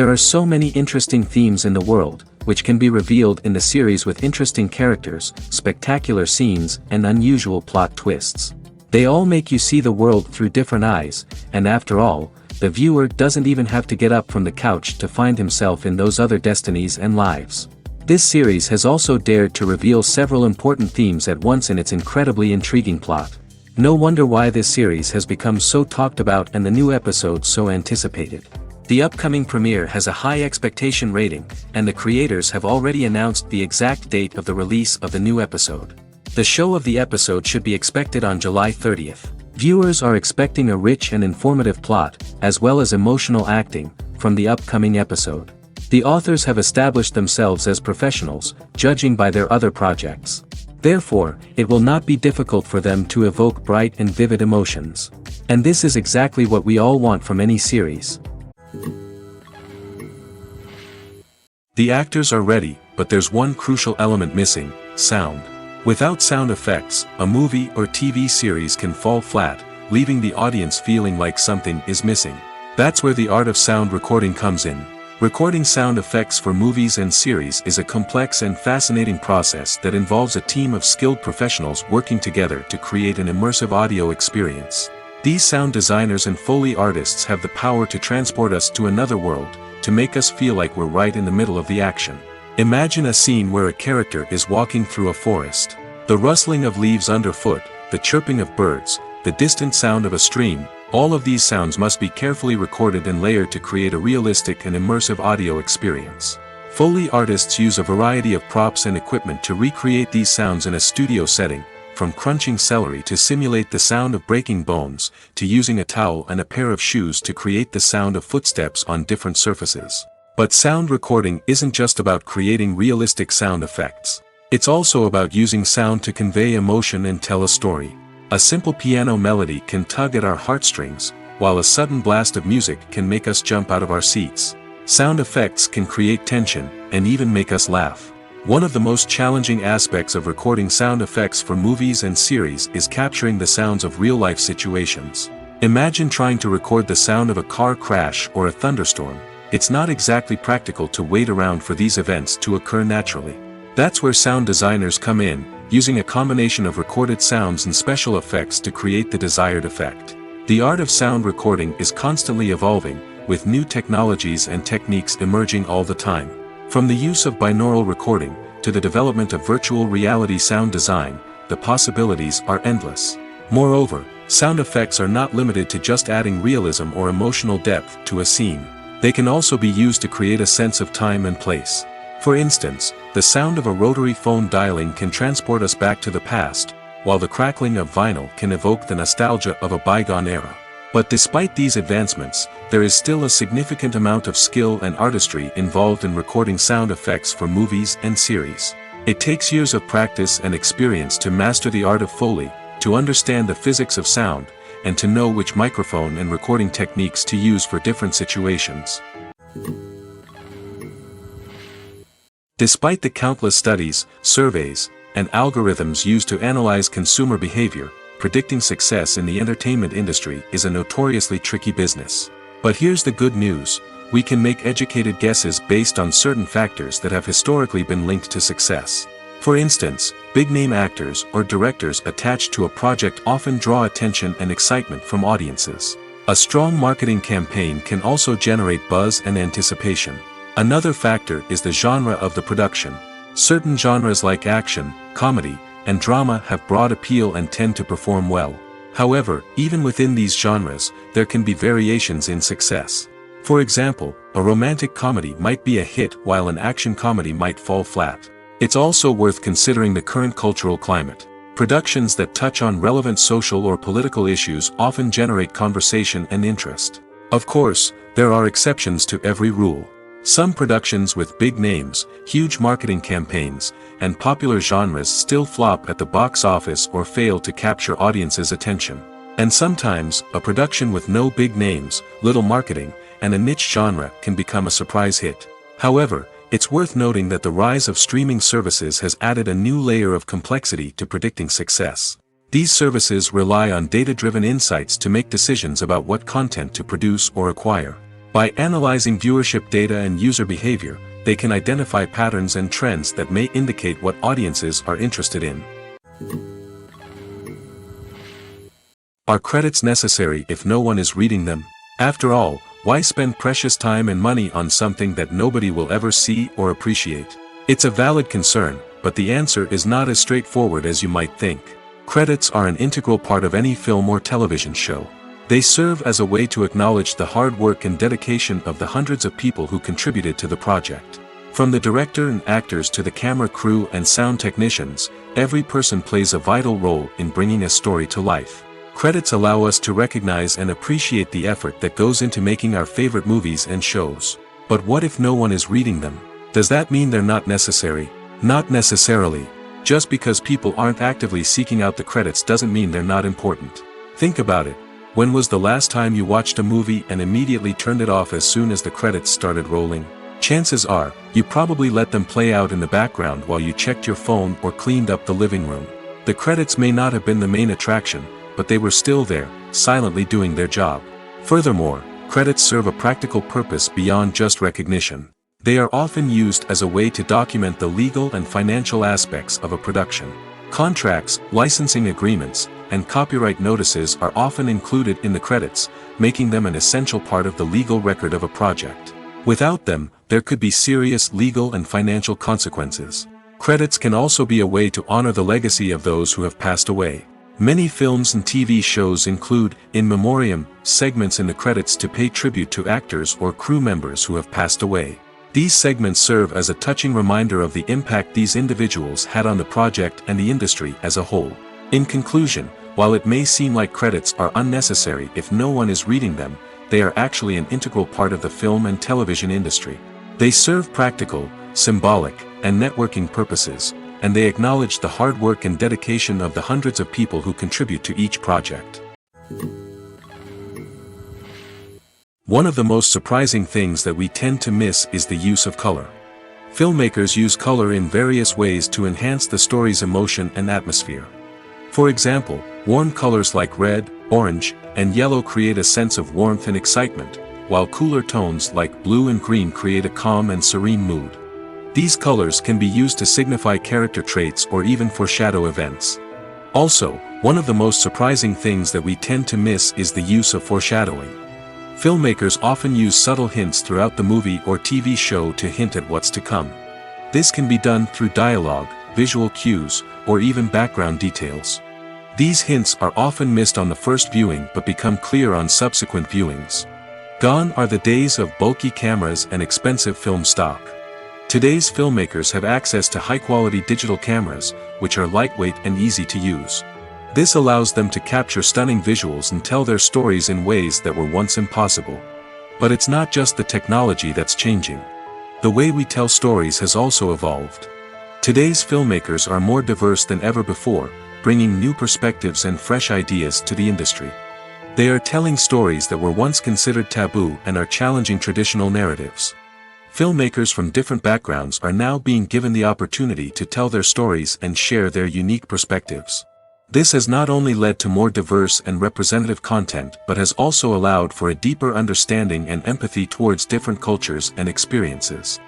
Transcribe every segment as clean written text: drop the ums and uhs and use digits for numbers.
There are so many interesting themes in the world, which can be revealed in the series with interesting characters, spectacular scenes, and unusual plot twists. They all make you see the world through different eyes, and after all, the viewer doesn't even have to get up from the couch to find himself in those other destinies and lives. This series has also dared to reveal several important themes at once in its incredibly intriguing plot. No wonder why this series has become so talked about and the new episodes so anticipated. The upcoming premiere has a high expectation rating, and the creators have already announced the exact date of the release of the new episode. The show of the episode should be expected on July 30th. Viewers are expecting a rich and informative plot, as well as emotional acting, from the upcoming episode. The authors have established themselves as professionals, judging by their other projects. Therefore, it will not be difficult for them to evoke bright and vivid emotions. And this is exactly what we all want from any series. The actors are ready, but there's one crucial element missing: sound. Without sound effects, a movie or TV series can fall flat, leaving the audience feeling like something is missing. That's where the art of sound recording comes in. Recording sound effects for movies and series is a complex and fascinating process that involves a team of skilled professionals working together to create an immersive audio experience. These sound designers and Foley artists have the power to transport us to another world, to make us feel like we're right in the middle of the action. Imagine a scene where a character is walking through a forest. The rustling of leaves underfoot, the chirping of birds, the distant sound of a stream, all of these sounds must be carefully recorded and layered to create a realistic and immersive audio experience. Foley artists use a variety of props and equipment to recreate these sounds in a studio setting, from crunching celery to simulate the sound of breaking bones, to using a towel and a pair of shoes to create the sound of footsteps on different surfaces. But sound recording isn't just about creating realistic sound effects. It's also about using sound to convey emotion and tell a story. A simple piano melody can tug at our heartstrings, while a sudden blast of music can make us jump out of our seats. Sound effects can create tension, and even make us laugh. One of the most challenging aspects of recording sound effects for movies and series is capturing the sounds of real-life situations. Imagine trying to record the sound of a car crash or a thunderstorm. It's not exactly practical to wait around for these events to occur naturally. That's where sound designers come in, using a combination of recorded sounds and special effects to create the desired effect. The art of sound recording is constantly evolving, with new technologies and techniques emerging all the time. From the use of binaural recording, to the development of virtual reality sound design, the possibilities are endless. Moreover, sound effects are not limited to just adding realism or emotional depth to a scene. They can also be used to create a sense of time and place. For instance, the sound of a rotary phone dialing can transport us back to the past, while the crackling of vinyl can evoke the nostalgia of a bygone era. But despite these advancements, there is still a significant amount of skill and artistry involved in recording sound effects for movies and series. It takes years of practice and experience to master the art of Foley, to understand the physics of sound, and to know which microphone and recording techniques to use for different situations. Despite the countless studies, surveys, and algorithms used to analyze consumer behavior, predicting success in the entertainment industry is a notoriously tricky business. But here's the good news: we can make educated guesses based on certain factors that have historically been linked to success. For instance, big-name actors or directors attached to a project often draw attention and excitement from audiences. A strong marketing campaign can also generate buzz and anticipation. Another factor is the genre of the production. Certain genres like action, comedy, and drama have broad appeal and tend to perform well. However, even within these genres, there can be variations in success. For example, a romantic comedy might be a hit while an action comedy might fall flat. It's also worth considering the current cultural climate. Productions that touch on relevant social or political issues often generate conversation and interest. Of course, there are exceptions to every rule. Some productions with big names, huge marketing campaigns, and popular genres still flop at the box office or fail to capture audiences' attention. And sometimes, a production with no big names, little marketing, and a niche genre can become a surprise hit. However, it's worth noting that the rise of streaming services has added a new layer of complexity to predicting success. These services rely on data-driven insights to make decisions about what content to produce or acquire. By analyzing viewership data and user behavior, they can identify patterns and trends that may indicate what audiences are interested in. Are credits necessary if no one is reading them? After all, why spend precious time and money on something that nobody will ever see or appreciate? It's a valid concern, but the answer is not as straightforward as you might think. Credits are an integral part of any film or television show. They serve as a way to acknowledge the hard work and dedication of the hundreds of people who contributed to the project. From the director and actors to the camera crew and sound technicians, every person plays a vital role in bringing a story to life. Credits allow us to recognize and appreciate the effort that goes into making our favorite movies and shows. But what if no one is reading them? Does that mean they're not necessary? Not necessarily. Just because people aren't actively seeking out the credits doesn't mean they're not important. Think about it. When was the last time you watched a movie and immediately turned it off as soon as the credits started rolling? Chances are, you probably let them play out in the background while you checked your phone or cleaned up the living room. The credits may not have been the main attraction, but they were still there, silently doing their job. Furthermore, credits serve a practical purpose beyond just recognition. They are often used as a way to document the legal and financial aspects of a production. Contracts, licensing agreements, and copyright notices are often included in the credits, making them an essential part of the legal record of a project. Without them, there could be serious legal and financial consequences. Credits can also be a way to honor the legacy of those who have passed away. Many films and TV shows include, in memoriam, segments in the credits to pay tribute to actors or crew members who have passed away. These segments serve as a touching reminder of the impact these individuals had on the project and the industry as a whole. In conclusion, while it may seem like credits are unnecessary if no one is reading them, they are actually an integral part of the film and television industry. They serve practical, symbolic, and networking purposes, and they acknowledge the hard work and dedication of the hundreds of people who contribute to each project. One of the most surprising things that we tend to miss is the use of color. Filmmakers use color in various ways to enhance the story's emotion and atmosphere. For example, warm colors like red, orange, and yellow create a sense of warmth and excitement, while cooler tones like blue and green create a calm and serene mood. These colors can be used to signify character traits or even foreshadow events. Also, one of the most surprising things that we tend to miss is the use of foreshadowing. Filmmakers often use subtle hints throughout the movie or TV show to hint at what's to come. This can be done through dialogue, visual cues, or even background details. These hints are often missed on the first viewing but become clear on subsequent viewings. Gone are the days of bulky cameras and expensive film stock. Today's filmmakers have access to high-quality digital cameras, which are lightweight and easy to use. This allows them to capture stunning visuals and tell their stories in ways that were once impossible. But it's not just the technology that's changing. The way we tell stories has also evolved. Today's filmmakers are more diverse than ever before, bringing new perspectives and fresh ideas to the industry. They are telling stories that were once considered taboo and are challenging traditional narratives. Filmmakers from different backgrounds are now being given the opportunity to tell their stories and share their unique perspectives. This has not only led to more diverse and representative content but has also allowed for a deeper understanding and empathy towards different cultures and experiences.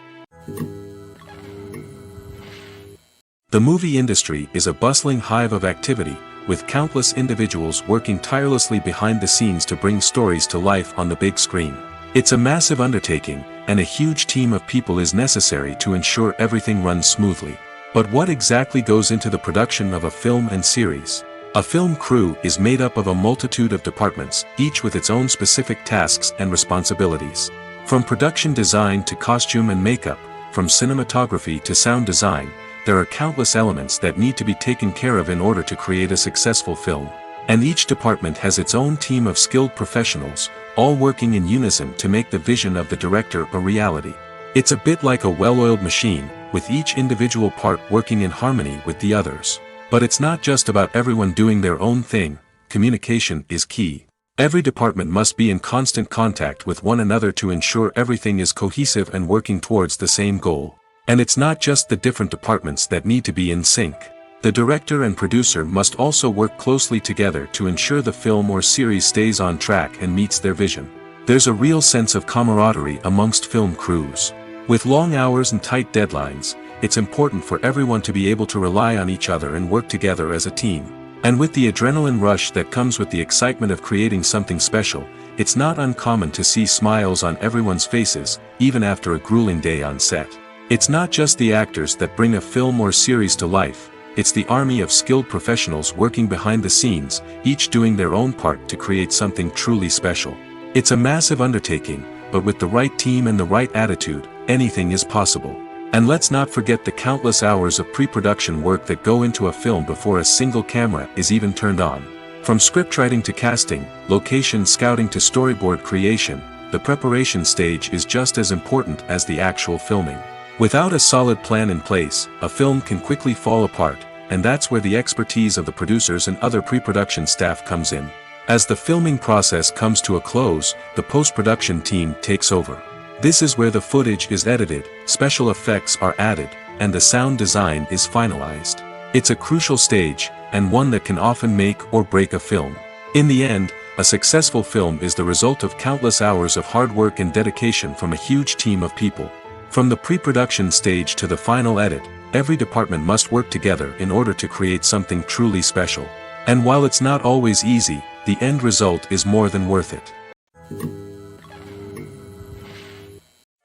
The movie industry is a bustling hive of activity, with countless individuals working tirelessly behind the scenes to bring stories to life on the big screen. It's a massive undertaking, and a huge team of people is necessary to ensure everything runs smoothly. But what exactly goes into the production of a film and series? A film crew is made up of a multitude of departments, each with its own specific tasks and responsibilities. From production design to costume and makeup, from cinematography to sound design, there are countless elements that need to be taken care of in order to create a successful film. And each department has its own team of skilled professionals, all working in unison to make the vision of the director a reality. It's a bit like a well-oiled machine, with each individual part working in harmony with the others. But it's not just about everyone doing their own thing. Communication is key. Every department must be in constant contact with one another to ensure everything is cohesive and working towards the same goal. And it's not just the different departments that need to be in sync. The director and producer must also work closely together to ensure the film or series stays on track and meets their vision. There's a real sense of camaraderie amongst film crews. With long hours and tight deadlines, it's important for everyone to be able to rely on each other and work together as a team. And with the adrenaline rush that comes with the excitement of creating something special, it's not uncommon to see smiles on everyone's faces, even after a grueling day on set. It's not just the actors that bring a film or series to life, it's the army of skilled professionals working behind the scenes, each doing their own part to create something truly special. It's a massive undertaking, but with the right team and the right attitude, anything is possible. And let's not forget the countless hours of pre-production work that go into a film before a single camera is even turned on. From scriptwriting to casting, location scouting to storyboard creation, the preparation stage is just as important as the actual filming. Without a solid plan in place, a film can quickly fall apart, and that's where the expertise of the producers and other pre-production staff comes in. As the filming process comes to a close, the post-production team takes over. This is where the footage is edited, special effects are added, and the sound design is finalized. It's a crucial stage, and one that can often make or break a film. In the end, a successful film is the result of countless hours of hard work and dedication from a huge team of people. From the pre-production stage to the final edit, every department must work together in order to create something truly special. And while it's not always easy, the end result is more than worth it.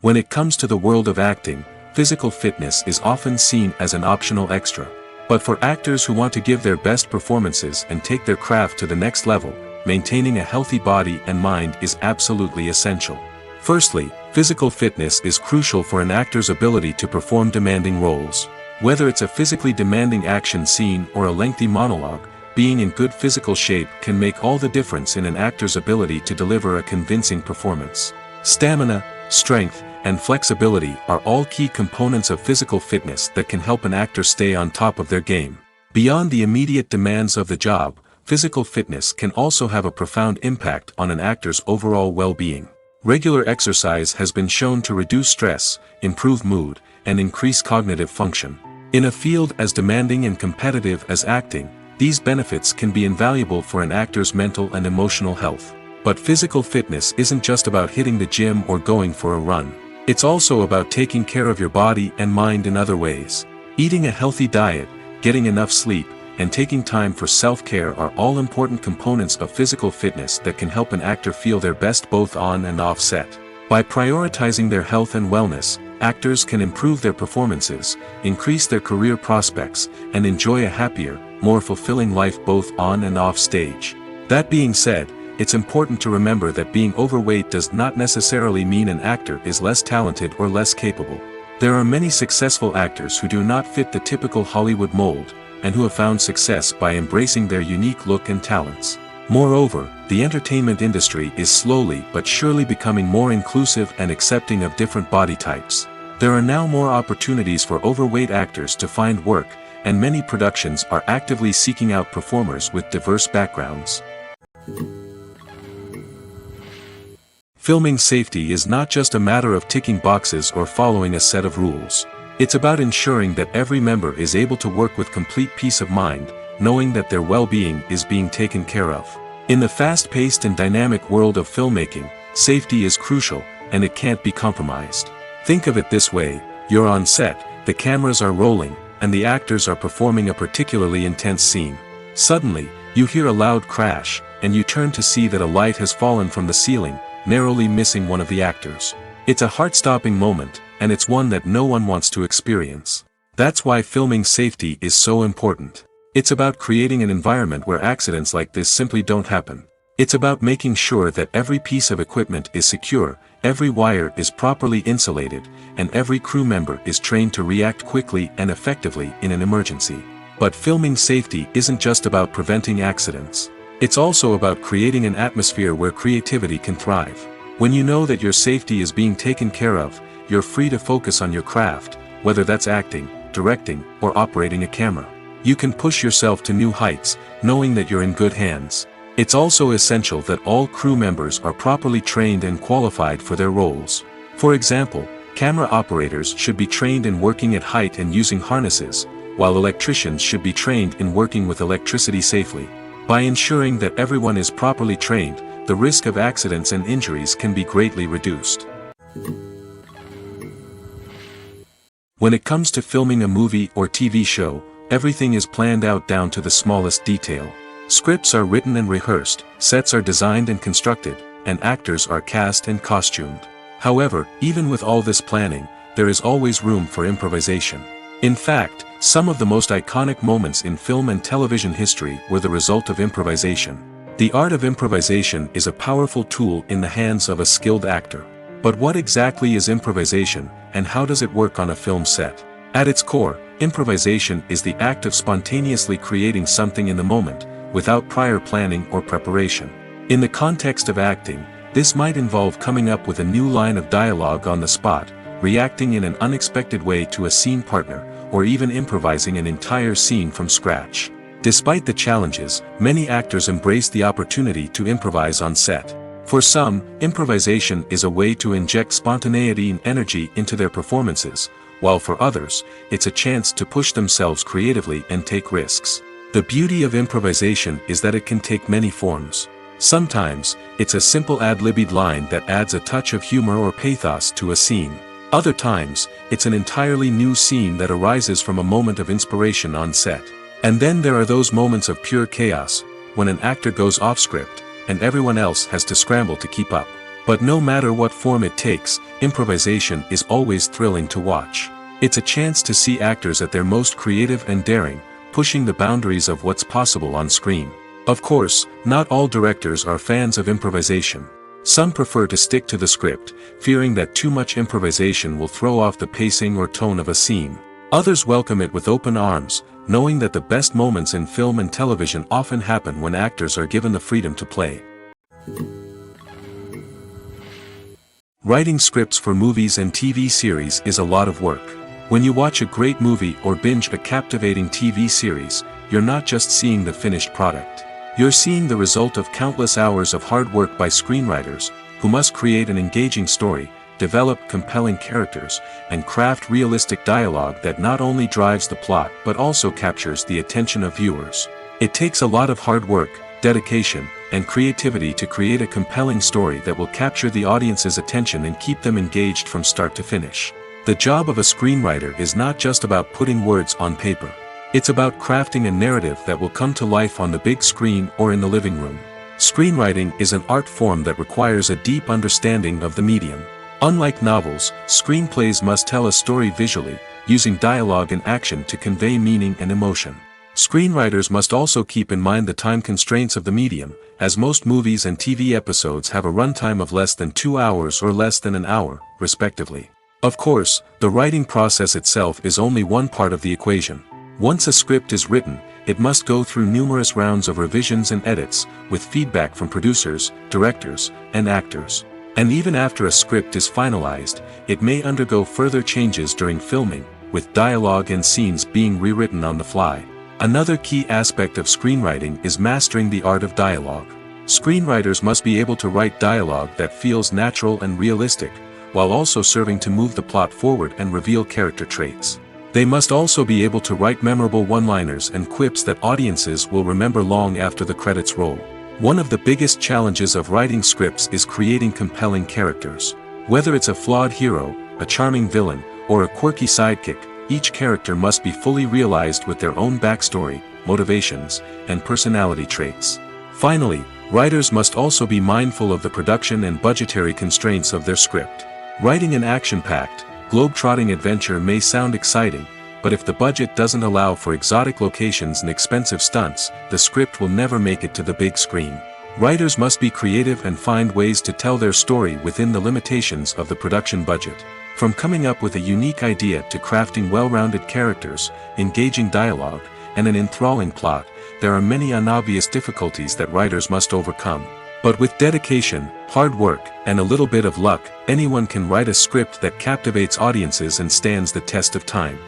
When it comes to the world of acting, physical fitness is often seen as an optional extra. But for actors who want to give their best performances and take their craft to the next level, maintaining a healthy body and mind is absolutely essential. Firstly, physical fitness is crucial for an actor's ability to perform demanding roles. Whether it's a physically demanding action scene or a lengthy monologue, being in good physical shape can make all the difference in an actor's ability to deliver a convincing performance. Stamina, strength, and flexibility are all key components of physical fitness that can help an actor stay on top of their game. Beyond the immediate demands of the job, physical fitness can also have a profound impact on an actor's overall well-being. Regular exercise has been shown to reduce stress, improve mood, and increase cognitive function. In a field as demanding and competitive as acting, these benefits can be invaluable for an actor's mental and emotional health. But physical fitness isn't just about hitting the gym or going for a run. It's also about taking care of your body and mind in other ways. Eating a healthy diet, getting enough sleep, and taking time for self-care are all important components of physical fitness that can help an actor feel their best both on and off set. By prioritizing their health and wellness, actors can improve their performances, increase their career prospects, and enjoy a happier, more fulfilling life both on and off stage. That being said, it's important to remember that being overweight does not necessarily mean an actor is less talented or less capable. There are many successful actors who do not fit the typical Hollywood mold, and who have found success by embracing their unique look and talents. Moreover, the entertainment industry is slowly but surely becoming more inclusive and accepting of different body types. There are now more opportunities for overweight actors to find work, and many productions are actively seeking out performers with diverse backgrounds. Filming safety is not just a matter of ticking boxes or following a set of rules. It's about ensuring that every member is able to work with complete peace of mind, knowing that their well-being is being taken care of. In the fast-paced and dynamic world of filmmaking, safety is crucial, and it can't be compromised. Think of it this way: you're on set, the cameras are rolling, and the actors are performing a particularly intense scene. Suddenly, you hear a loud crash, and you turn to see that a light has fallen from the ceiling, narrowly missing one of the actors. It's a heart-stopping moment, and it's one that no one wants to experience. That's why filming safety is so important. It's about creating an environment where accidents like this simply don't happen. It's about making sure that every piece of equipment is secure, every wire is properly insulated, and every crew member is trained to react quickly and effectively in an emergency. But filming safety isn't just about preventing accidents. It's also about creating an atmosphere where creativity can thrive. When you know that your safety is being taken care of, you're free to focus on your craft, whether that's acting, directing, or operating a camera. You can push yourself to new heights, knowing that you're in good hands. It's also essential that all crew members are properly trained and qualified for their roles. For example, camera operators should be trained in working at height and using harnesses, while electricians should be trained in working with electricity safely. By ensuring that everyone is properly trained, the risk of accidents and injuries can be greatly reduced. When it comes to filming a movie or TV show, everything is planned out down to the smallest detail. Scripts are written and rehearsed, sets are designed and constructed, and actors are cast and costumed. However, even with all this planning, there is always room for improvisation. In fact, some of the most iconic moments in film and television history were the result of improvisation. The art of improvisation is a powerful tool in the hands of a skilled actor. But what exactly is improvisation, and how does it work on a film set? At its core, improvisation is the act of spontaneously creating something in the moment, without prior planning or preparation. In the context of acting, this might involve coming up with a new line of dialogue on the spot, reacting in an unexpected way to a scene partner, or even improvising an entire scene from scratch. Despite the challenges, many actors embrace the opportunity to improvise on set. For some, improvisation is a way to inject spontaneity and energy into their performances, while for others, it's a chance to push themselves creatively and take risks. The beauty of improvisation is that it can take many forms. Sometimes, it's a simple ad-libbed line that adds a touch of humor or pathos to a scene. Other times, it's an entirely new scene that arises from a moment of inspiration on set. And then there are those moments of pure chaos, when an actor goes off script, and everyone else has to scramble to keep up. But no matter what form it takes, improvisation is always thrilling to watch. It's a chance to see actors at their most creative and daring, pushing the boundaries of what's possible on screen. Of course, not all directors are fans of improvisation. Some prefer to stick to the script, fearing that too much improvisation will throw off the pacing or tone of a scene. Others welcome it with open arms, knowing that the best moments in film and television often happen when actors are given the freedom to play. Writing scripts for movies and TV series is a lot of work. When you watch a great movie or binge a captivating TV series, you're not just seeing the finished product. You're seeing the result of countless hours of hard work by screenwriters, who must create an engaging story, develop compelling characters, and craft realistic dialogue that not only drives the plot but also captures the attention of viewers. It takes a lot of hard work, dedication, and creativity to create a compelling story that will capture the audience's attention and keep them engaged from start to finish. The job of a screenwriter is not just about putting words on paper. It's about crafting a narrative that will come to life on the big screen or in the living room. Screenwriting is an art form that requires a deep understanding of the medium. Unlike novels, screenplays must tell a story visually, using dialogue and action to convey meaning and emotion. Screenwriters must also keep in mind the time constraints of the medium, as most movies and TV episodes have a runtime of less than 2 hours or less than an hour, respectively. Of course, the writing process itself is only one part of the equation. Once a script is written, it must go through numerous rounds of revisions and edits, with feedback from producers, directors, and actors. And even after a script is finalized, it may undergo further changes during filming, with dialogue and scenes being rewritten on the fly. Another key aspect of screenwriting is mastering the art of dialogue. Screenwriters must be able to write dialogue that feels natural and realistic, while also serving to move the plot forward and reveal character traits. They must also be able to write memorable one-liners and quips that audiences will remember long after the credits roll. One of the biggest challenges of writing scripts is creating compelling characters. Whether it's a flawed hero, a charming villain, or a quirky sidekick, each character must be fully realized with their own backstory, motivations, and personality traits. Finally, writers must also be mindful of the production and budgetary constraints of their script. Writing an action-packed, globe-trotting adventure may sound exciting, but if the budget doesn't allow for exotic locations and expensive stunts, the script will never make it to the big screen. Writers must be creative and find ways to tell their story within the limitations of the production budget. From coming up with a unique idea to crafting well-rounded characters, engaging dialogue, and an enthralling plot, there are many unobvious difficulties that writers must overcome. But with dedication, hard work, and a little bit of luck, anyone can write a script that captivates audiences and stands the test of time.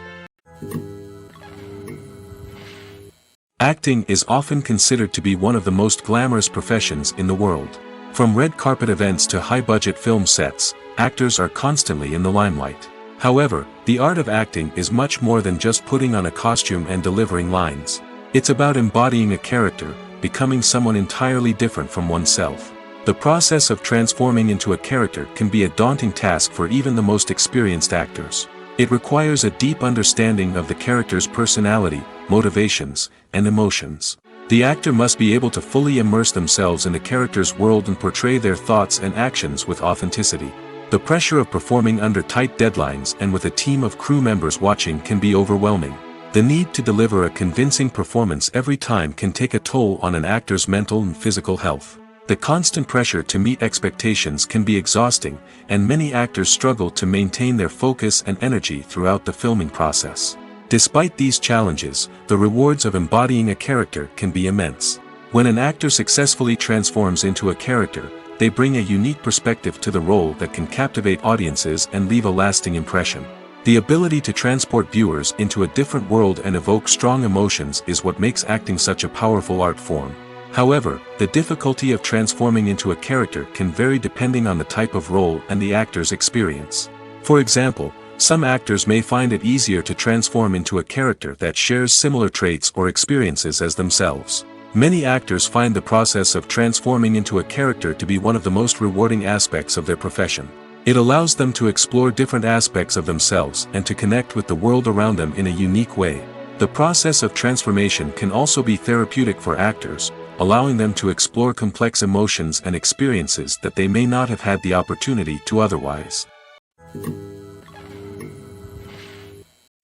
Acting is often considered to be one of the most glamorous professions in the world. From red carpet events to high-budget film sets, actors are constantly in the limelight. However, the art of acting is much more than just putting on a costume and delivering lines. It's about embodying a character, becoming someone entirely different from oneself. The process of transforming into a character can be a daunting task for even the most experienced actors. It requires a deep understanding of the character's personality, motivations, and emotions. The actor must be able to fully immerse themselves in the character's world and portray their thoughts and actions with authenticity. The pressure of performing under tight deadlines and with a team of crew members watching can be overwhelming. The need to deliver a convincing performance every time can take a toll on an actor's mental and physical health. The constant pressure to meet expectations can be exhausting, and many actors struggle to maintain their focus and energy throughout the filming process. Despite these challenges, the rewards of embodying a character can be immense. When an actor successfully transforms into a character, they bring a unique perspective to the role that can captivate audiences and leave a lasting impression. The ability to transport viewers into a different world and evoke strong emotions is what makes acting such a powerful art form. However, the difficulty of transforming into a character can vary depending on the type of role and the actor's experience. For example, some actors may find it easier to transform into a character that shares similar traits or experiences as themselves. Many actors find the process of transforming into a character to be one of the most rewarding aspects of their profession. It allows them to explore different aspects of themselves and to connect with the world around them in a unique way. The process of transformation can also be therapeutic for actors, allowing them to explore complex emotions and experiences that they may not have had the opportunity to otherwise.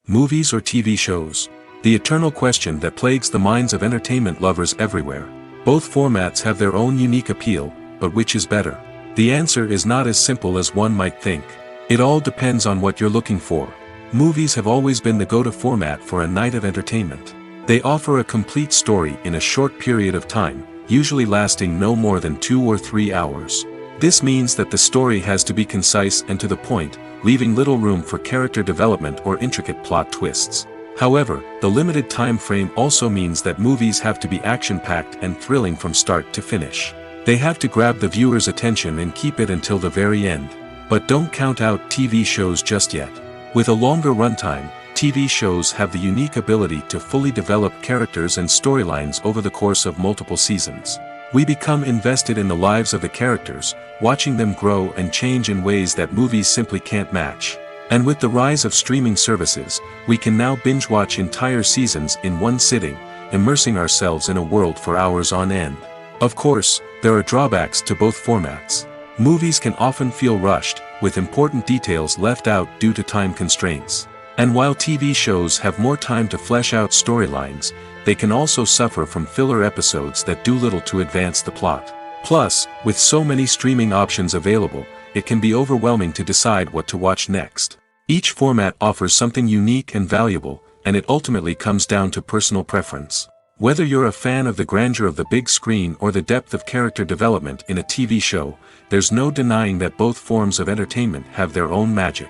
Movies or TV shows? The eternal question that plagues the minds of entertainment lovers everywhere. Both formats have their own unique appeal, but which is better? The answer is not as simple as one might think. It all depends on what you're looking for. Movies have always been the go-to format for a night of entertainment. They offer a complete story in a short period of time, usually lasting no more than 2 or 3 hours. This means that the story has to be concise and to the point, leaving little room for character development or intricate plot twists. However, the limited time frame also means that movies have to be action-packed and thrilling from start to finish. They have to grab the viewer's attention and keep it until the very end. But don't count out TV shows just yet. With a longer runtime, TV shows have the unique ability to fully develop characters and storylines over the course of multiple seasons. We become invested in the lives of the characters, watching them grow and change in ways that movies simply can't match. And with the rise of streaming services, we can now binge-watch entire seasons in one sitting, immersing ourselves in a world for hours on end. Of course, there are drawbacks to both formats. Movies can often feel rushed, with important details left out due to time constraints. And while TV shows have more time to flesh out storylines, they can also suffer from filler episodes that do little to advance the plot. Plus, with so many streaming options available, it can be overwhelming to decide what to watch next. Each format offers something unique and valuable, and it ultimately comes down to personal preference. Whether you're a fan of the grandeur of the big screen or the depth of character development in a TV show, there's no denying that both forms of entertainment have their own magic.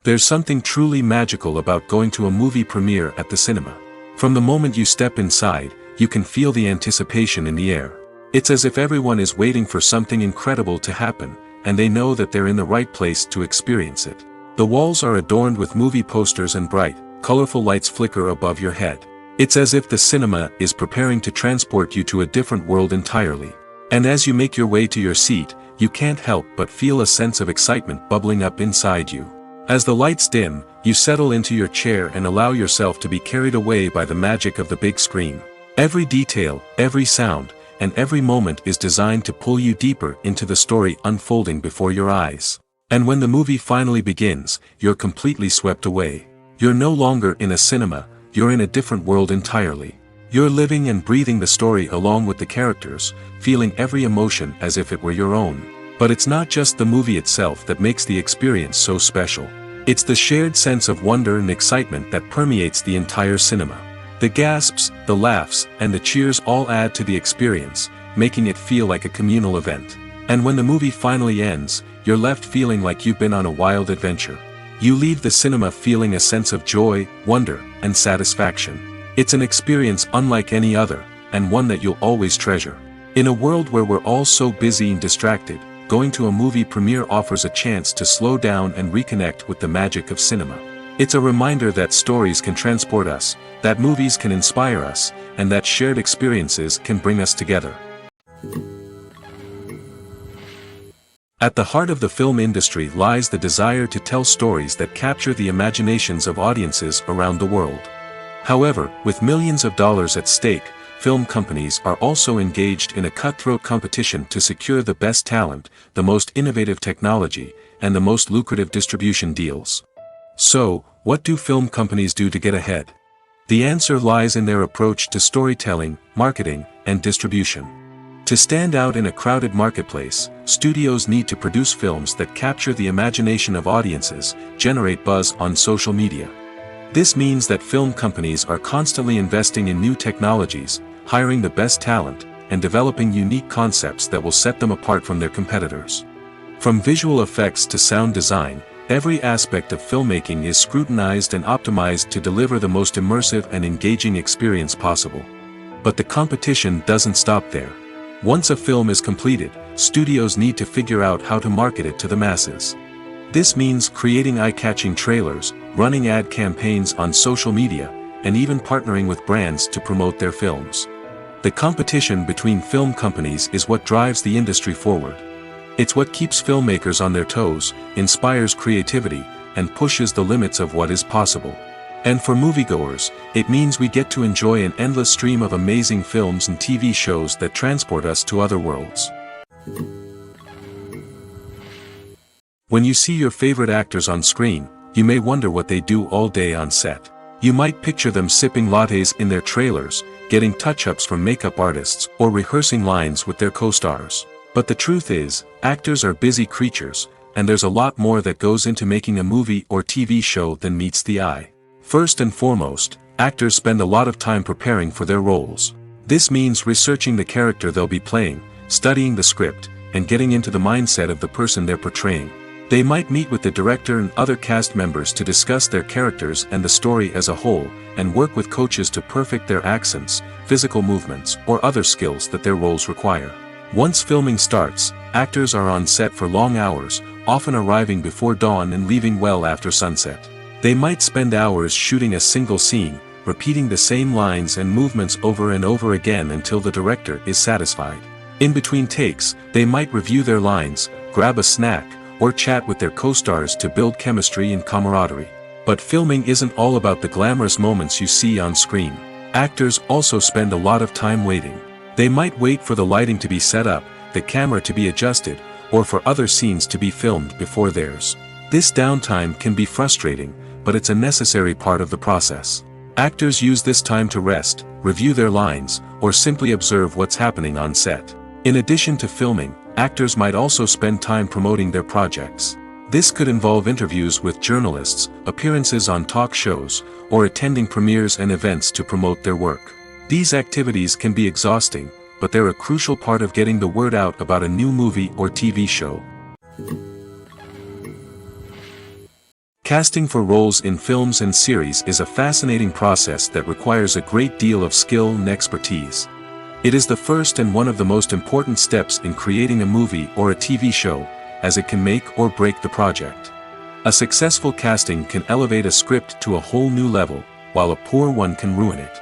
There's something truly magical about going to a movie premiere at the cinema. From the moment you step inside, you can feel the anticipation in the air. It's as if everyone is waiting for something incredible to happen, and they know that they're in the right place to experience it. The walls are adorned with movie posters and bright, colorful lights flicker above your head. It's as if the cinema is preparing to transport you to a different world entirely. And as you make your way to your seat, you can't help but feel a sense of excitement bubbling up inside you. As the lights dim, you settle into your chair and allow yourself to be carried away by the magic of the big screen. Every detail, every sound, and every moment is designed to pull you deeper into the story unfolding before your eyes. And when the movie finally begins, you're completely swept away. You're no longer in a cinema, you're in a different world entirely. You're living and breathing the story along with the characters, feeling every emotion as if it were your own. But it's not just the movie itself that makes the experience so special. It's the shared sense of wonder and excitement that permeates the entire cinema. The gasps, the laughs, and the cheers all add to the experience, making it feel like a communal event. And when the movie finally ends, you're left feeling like you've been on a wild adventure. You leave the cinema feeling a sense of joy, wonder, and satisfaction. It's an experience unlike any other, and one that you'll always treasure. In a world where we're all so busy and distracted, going to a movie premiere offers a chance to slow down and reconnect with the magic of cinema. It's a reminder that stories can transport us, that movies can inspire us, and that shared experiences can bring us together. At the heart of the film industry lies the desire to tell stories that capture the imaginations of audiences around the world. However, with millions of dollars at stake, film companies are also engaged in a cutthroat competition to secure the best talent, the most innovative technology, and the most lucrative distribution deals. So, what do film companies do to get ahead? The answer lies in their approach to storytelling, marketing, and distribution. To stand out in a crowded marketplace, studios need to produce films that capture the imagination of audiences, generate buzz on social media. This means that film companies are constantly investing in new technologies, hiring the best talent, and developing unique concepts that will set them apart from their competitors. From visual effects to sound design, every aspect of filmmaking is scrutinized and optimized to deliver the most immersive and engaging experience possible. But the competition doesn't stop there. Once a film is completed, studios need to figure out how to market it to the masses. This means creating eye-catching trailers, running ad campaigns on social media, and even partnering with brands to promote their films. The competition between film companies is what drives the industry forward. It's what keeps filmmakers on their toes, inspires creativity, and pushes the limits of what is possible. And for moviegoers, it means we get to enjoy an endless stream of amazing films and TV shows that transport us to other worlds. When you see your favorite actors on screen, you may wonder what they do all day on set. You might picture them sipping lattes in their trailers, getting touch-ups from makeup artists, or rehearsing lines with their co-stars. But the truth is, actors are busy creatures, and there's a lot more that goes into making a movie or TV show than meets the eye. First and foremost, actors spend a lot of time preparing for their roles. This means researching the character they'll be playing, studying the script, and getting into the mindset of the person they're portraying. They might meet with the director and other cast members to discuss their characters and the story as a whole, and work with coaches to perfect their accents, physical movements, or other skills that their roles require. Once filming starts, actors are on set for long hours, often arriving before dawn and leaving well after sunset. They might spend hours shooting a single scene, repeating the same lines and movements over and over again until the director is satisfied. In between takes, they might review their lines, grab a snack, or chat with their co-stars to build chemistry and camaraderie. But filming isn't all about the glamorous moments you see on screen. Actors also spend a lot of time waiting. They might wait for the lighting to be set up, the camera to be adjusted, or for other scenes to be filmed before theirs. This downtime can be frustrating, but it's a necessary part of the process. Actors use this time to rest, review their lines, or simply observe what's happening on set. In addition to filming, actors might also spend time promoting their projects. This could involve interviews with journalists, appearances on talk shows, or attending premieres and events to promote their work. These activities can be exhausting, but they're a crucial part of getting the word out about a new movie or TV show. Casting for roles in films and series is a fascinating process that requires a great deal of skill and expertise. It is the first and one of the most important steps in creating a movie or a TV show, as it can make or break the project. A successful casting can elevate a script to a whole new level, while a poor one can ruin it.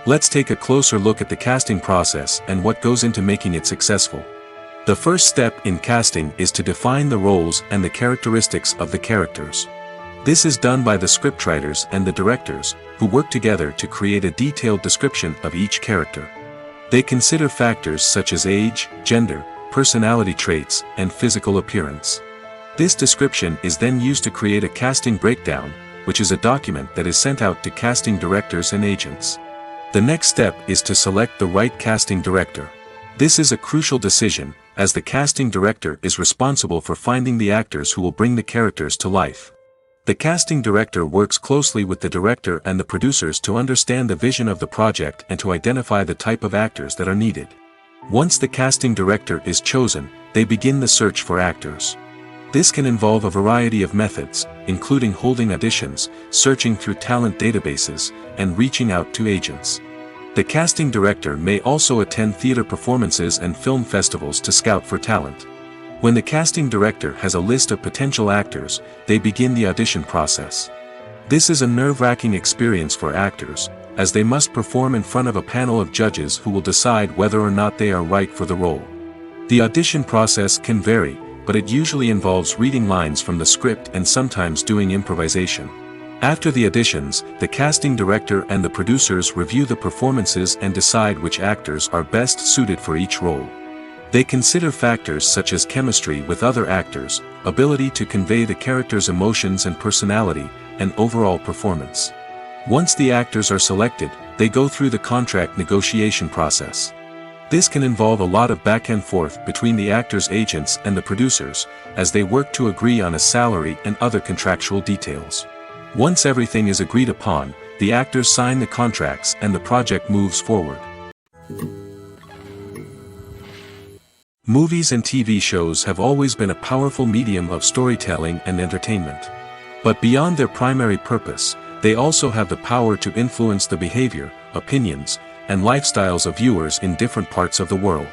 Let's take a closer look at the casting process and what goes into making it successful. The first step in casting is to define the roles and the characteristics of the characters. This is done by the scriptwriters and the directors, who work together to create a detailed description of each character. They consider factors such as age, gender, personality traits, and physical appearance. This description is then used to create a casting breakdown, which is a document that is sent out to casting directors and agents. The next step is to select the right casting director. This is a crucial decision, as the casting director is responsible for finding the actors who will bring the characters to life. The casting director works closely with the director and the producers to understand the vision of the project and to identify the type of actors that are needed. Once the casting director is chosen, they begin the search for actors. This can involve a variety of methods, including holding auditions, searching through talent databases, and reaching out to agents. The casting director may also attend theater performances and film festivals to scout for talent. When the casting director has a list of potential actors, they begin the audition process. This is a nerve-wracking experience for actors, as they must perform in front of a panel of judges who will decide whether or not they are right for the role. The audition process can vary, but it usually involves reading lines from the script and sometimes doing improvisation. After the auditions, the casting director and the producers review the performances and decide which actors are best suited for each role. They consider factors such as chemistry with other actors, ability to convey the character's emotions and personality, and overall performance. Once the actors are selected, they go through the contract negotiation process. This can involve a lot of back and forth between the actors' agents and the producers, as they work to agree on a salary and other contractual details. Once everything is agreed upon, the actors sign the contracts and the project moves forward. Movies and TV shows have always been a powerful medium of storytelling and entertainment. But beyond their primary purpose, they also have the power to influence the behavior, opinions, and lifestyles of viewers in different parts of the world.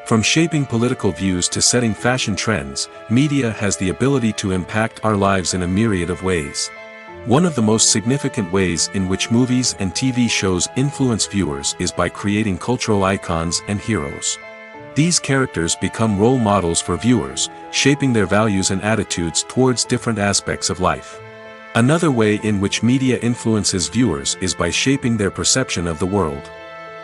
From shaping political views to setting fashion trends, media has the ability to impact our lives in a myriad of ways. One of the most significant ways in which movies and TV shows influence viewers is by creating cultural icons and heroes. These characters become role models for viewers, shaping their values and attitudes towards different aspects of life. Another way in which media influences viewers is by shaping their perception of the world.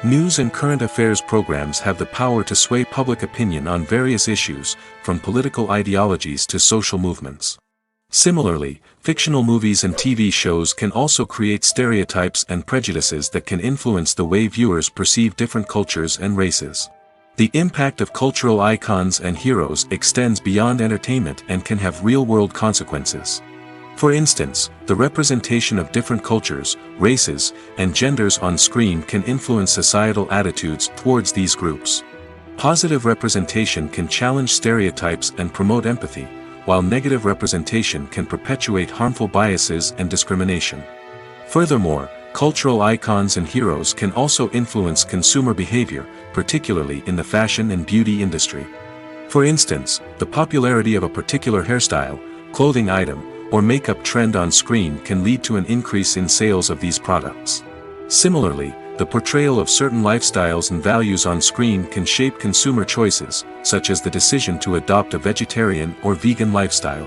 News and current affairs programs have the power to sway public opinion on various issues, from political ideologies to social movements. Similarly, fictional movies and TV shows can also create stereotypes and prejudices that can influence the way viewers perceive different cultures and races. The impact of cultural icons and heroes extends beyond entertainment and can have real-world consequences. For instance, the representation of different cultures, races, and genders on screen can influence societal attitudes towards these groups. Positive representation can challenge stereotypes and promote empathy, while negative representation can perpetuate harmful biases and discrimination. Furthermore, cultural icons and heroes can also influence consumer behavior, particularly in the fashion and beauty industry. For instance, the popularity of a particular hairstyle, clothing item, or makeup trend on screen can lead to an increase in sales of these products. Similarly, the portrayal of certain lifestyles and values on screen can shape consumer choices, such as the decision to adopt a vegetarian or vegan lifestyle.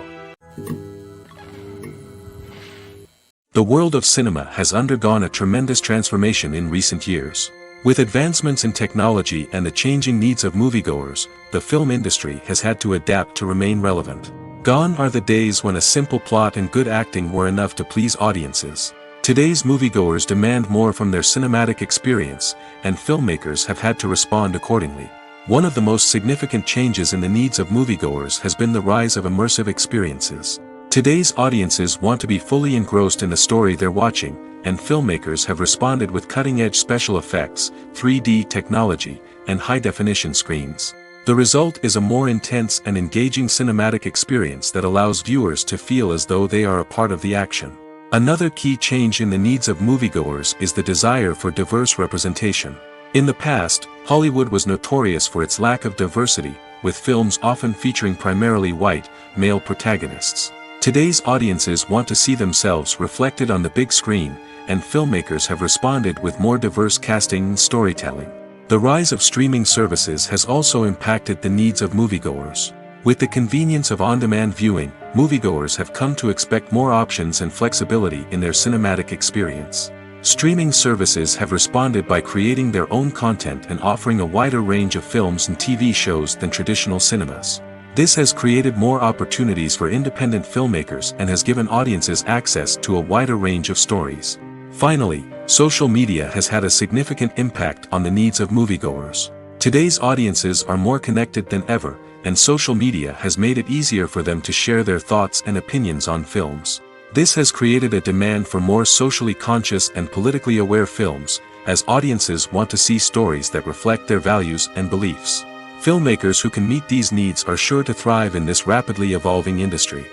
The world of cinema has undergone a tremendous transformation in recent years. With advancements in technology and the changing needs of moviegoers, the film industry has had to adapt to remain relevant. Gone are the days when a simple plot and good acting were enough to please audiences. Today's moviegoers demand more from their cinematic experience, and filmmakers have had to respond accordingly. One of the most significant changes in the needs of moviegoers has been the rise of immersive experiences. Today's audiences want to be fully engrossed in the story they're watching, and filmmakers have responded with cutting-edge special effects, 3D technology, and high-definition screens. The result is a more intense and engaging cinematic experience that allows viewers to feel as though they are a part of the action. Another key change in the needs of moviegoers is the desire for diverse representation. In the past, Hollywood was notorious for its lack of diversity, with films often featuring primarily white, male protagonists. Today's audiences want to see themselves reflected on the big screen, and filmmakers have responded with more diverse casting and storytelling. The rise of streaming services has also impacted the needs of moviegoers. With the convenience of on-demand viewing, moviegoers have come to expect more options and flexibility in their cinematic experience. Streaming services have responded by creating their own content and offering a wider range of films and TV shows than traditional cinemas. This has created more opportunities for independent filmmakers and has given audiences access to a wider range of stories. Finally, social media has had a significant impact on the needs of moviegoers. Today's audiences are more connected than ever, and social media has made it easier for them to share their thoughts and opinions on films. This has created a demand for more socially conscious and politically aware films, as audiences want to see stories that reflect their values and beliefs. Filmmakers who can meet these needs are sure to thrive in this rapidly evolving industry.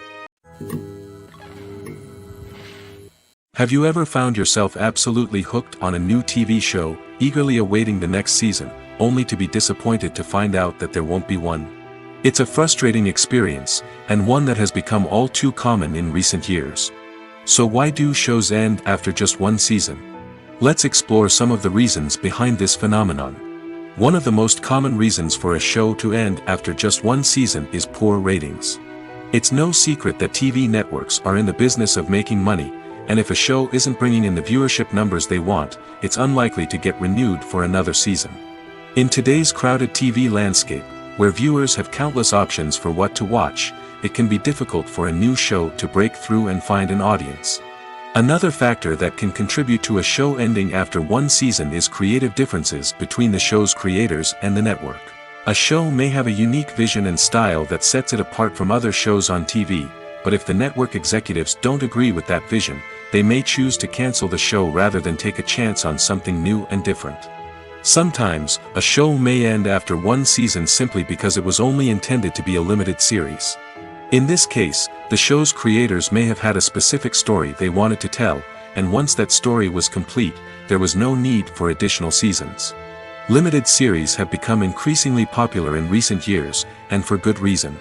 Have you ever found yourself absolutely hooked on a new TV show, eagerly awaiting the next season, only to be disappointed to find out that there won't be one? It's a frustrating experience, and one that has become all too common in recent years. So why do shows end after just one season? Let's explore some of the reasons behind this phenomenon. One of the most common reasons for a show to end after just one season is poor ratings. It's no secret that TV networks are in the business of making money, and if a show isn't bringing in the viewership numbers they want, it's unlikely to get renewed for another season. In today's crowded TV landscape, where viewers have countless options for what to watch, it can be difficult for a new show to break through and find an audience. Another factor that can contribute to a show ending after one season is creative differences between the show's creators and the network. A show may have a unique vision and style that sets it apart from other shows on TV, but if the network executives don't agree with that vision, they may choose to cancel the show rather than take a chance on something new and different. Sometimes, a show may end after one season simply because it was only intended to be a limited series. In this case, the show's creators may have had a specific story they wanted to tell, and once that story was complete, there was no need for additional seasons. Limited series have become increasingly popular in recent years, and for good reason.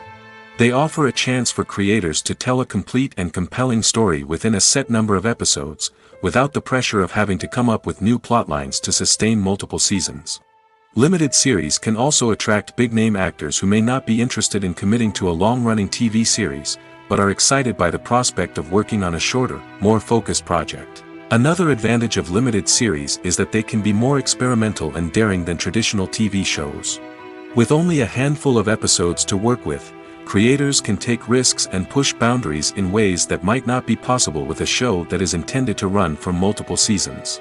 They offer a chance for creators to tell a complete and compelling story within a set number of episodes, without the pressure of having to come up with new plotlines to sustain multiple seasons. Limited series can also attract big-name actors who may not be interested in committing to a long-running TV series, but are excited by the prospect of working on a shorter, more focused project. Another advantage of limited series is that they can be more experimental and daring than traditional TV shows. With only a handful of episodes to work with, creators can take risks and push boundaries in ways that might not be possible with a show that is intended to run for multiple seasons.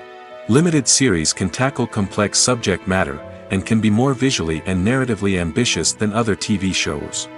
Limited series can tackle complex subject matter, and can be more visually and narratively ambitious than other TV shows.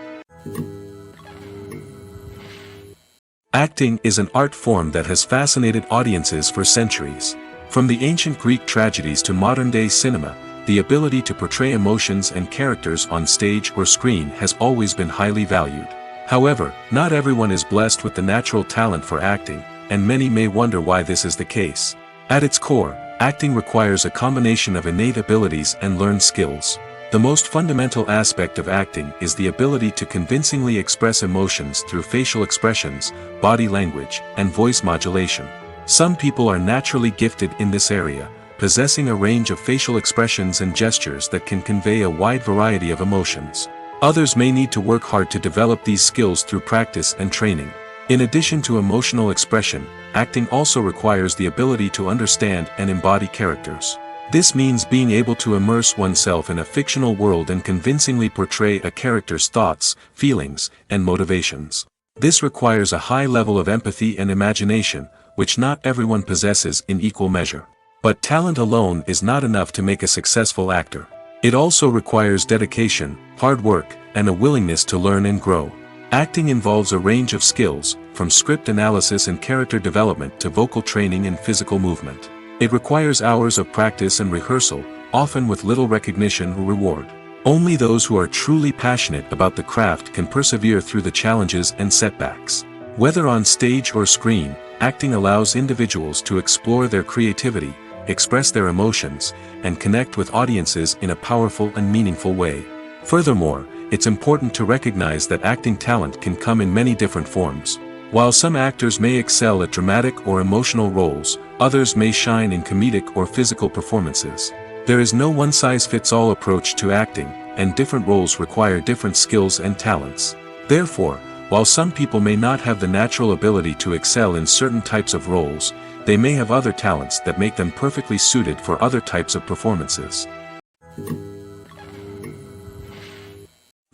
Acting is an art form that has fascinated audiences for centuries. From the ancient Greek tragedies to modern-day cinema, the ability to portray emotions and characters on stage or screen has always been highly valued. However, not everyone is blessed with the natural talent for acting, and many may wonder why this is the case. At its core, acting requires a combination of innate abilities and learned skills. The most fundamental aspect of acting is the ability to convincingly express emotions through facial expressions, body language, and voice modulation. Some people are naturally gifted in this area, possessing a range of facial expressions and gestures that can convey a wide variety of emotions. Others may need to work hard to develop these skills through practice and training. In addition to emotional expression, acting also requires the ability to understand and embody characters. This means being able to immerse oneself in a fictional world and convincingly portray a character's thoughts, feelings, and motivations. This requires a high level of empathy and imagination, which not everyone possesses in equal measure. But talent alone is not enough to make a successful actor. It also requires dedication, hard work, and a willingness to learn and grow. Acting involves a range of skills, from script analysis and character development to vocal training and physical movement. It requires hours of practice and rehearsal, often with little recognition or reward. Only those who are truly passionate about the craft can persevere through the challenges and setbacks. Whether on stage or screen, acting allows individuals to explore their creativity, express their emotions, and connect with audiences in a powerful and meaningful way. Furthermore, it's important to recognize that acting talent can come in many different forms. While some actors may excel at dramatic or emotional roles, others may shine in comedic or physical performances. There is no one-size-fits-all approach to acting, and different roles require different skills and talents. Therefore, while some people may not have the natural ability to excel in certain types of roles, they may have other talents that make them perfectly suited for other types of performances.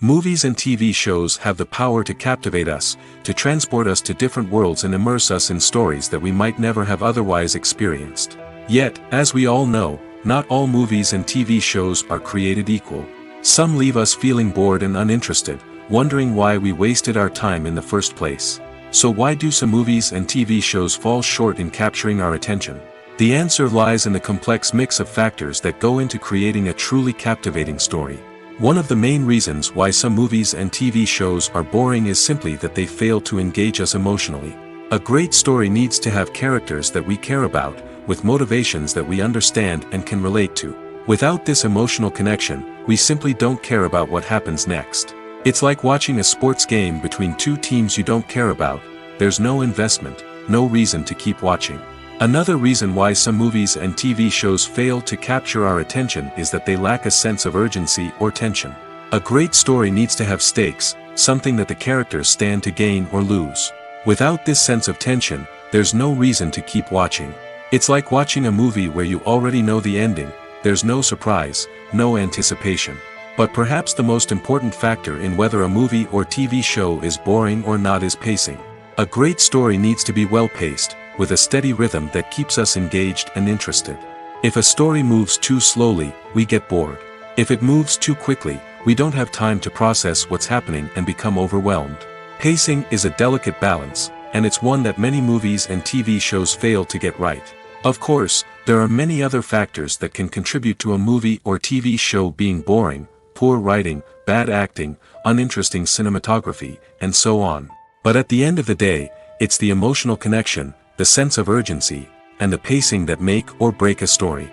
Movies and TV shows have the power to captivate us, to transport us to different worlds and immerse us in stories that we might never have otherwise experienced. Yet, as we all know, not all movies and TV shows are created equal. Some leave us feeling bored and uninterested, wondering why we wasted our time in the first place. So why do some movies and TV shows fall short in capturing our attention? The answer lies in the complex mix of factors that go into creating a truly captivating story. One of the main reasons why some movies and TV shows are boring is simply that they fail to engage us emotionally. A great story needs to have characters that we care about, with motivations that we understand and can relate to. Without this emotional connection, we simply don't care about what happens next. It's like watching a sports game between two teams you don't care about. There's no investment, no reason to keep watching. Another reason why some movies and TV shows fail to capture our attention is that they lack a sense of urgency or tension. A great story needs to have stakes, something that the characters stand to gain or lose. Without this sense of tension, there's no reason to keep watching. It's like watching a movie where you already know the ending, there's no surprise, no anticipation. But perhaps the most important factor in whether a movie or TV show is boring or not is pacing. A great story needs to be well-paced, with a steady rhythm that keeps us engaged and interested. If a story moves too slowly, we get bored. If it moves too quickly, we don't have time to process what's happening and become overwhelmed. Pacing is a delicate balance, and it's one that many movies and TV shows fail to get right. Of course, there are many other factors that can contribute to a movie or TV show being boring: poor writing, bad acting, uninteresting cinematography, and so on. But at the end of the day, it's the emotional connection, the sense of urgency, and the pacing that make or break a story.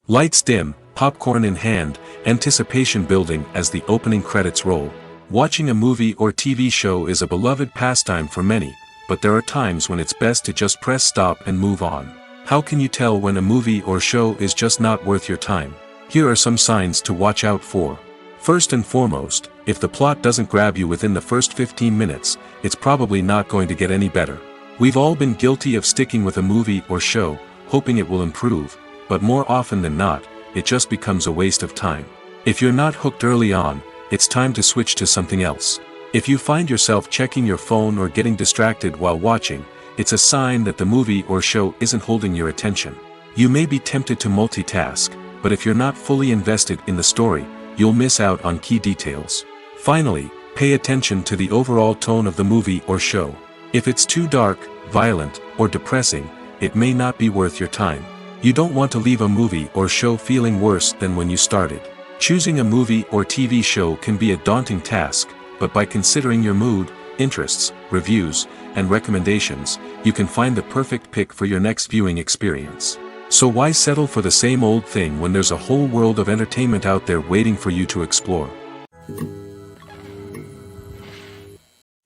Lights dim, popcorn in hand, anticipation building as the opening credits roll. Watching a movie or TV show is a beloved pastime for many, but there are times when it's best to just press stop and move on. How can you tell when a movie or show is just not worth your time? Here are some signs to watch out for. First and foremost, if the plot doesn't grab you within the first 15 minutes, it's probably not going to get any better. We've all been guilty of sticking with a movie or show, hoping it will improve, but more often than not, it just becomes a waste of time. If you're not hooked early on, it's time to switch to something else. If you find yourself checking your phone or getting distracted while watching, it's a sign that the movie or show isn't holding your attention. You may be tempted to multitask, but if you're not fully invested in the story, you'll miss out on key details. Finally, pay attention to the overall tone of the movie or show. If it's too dark, violent, or depressing, it may not be worth your time. You don't want to leave a movie or show feeling worse than when you started. Choosing a movie or TV show can be a daunting task, but by considering your mood, interests, reviews, and recommendations, you can find the perfect pick for your next viewing experience. So why settle for the same old thing when there's a whole world of entertainment out there waiting for you to explore?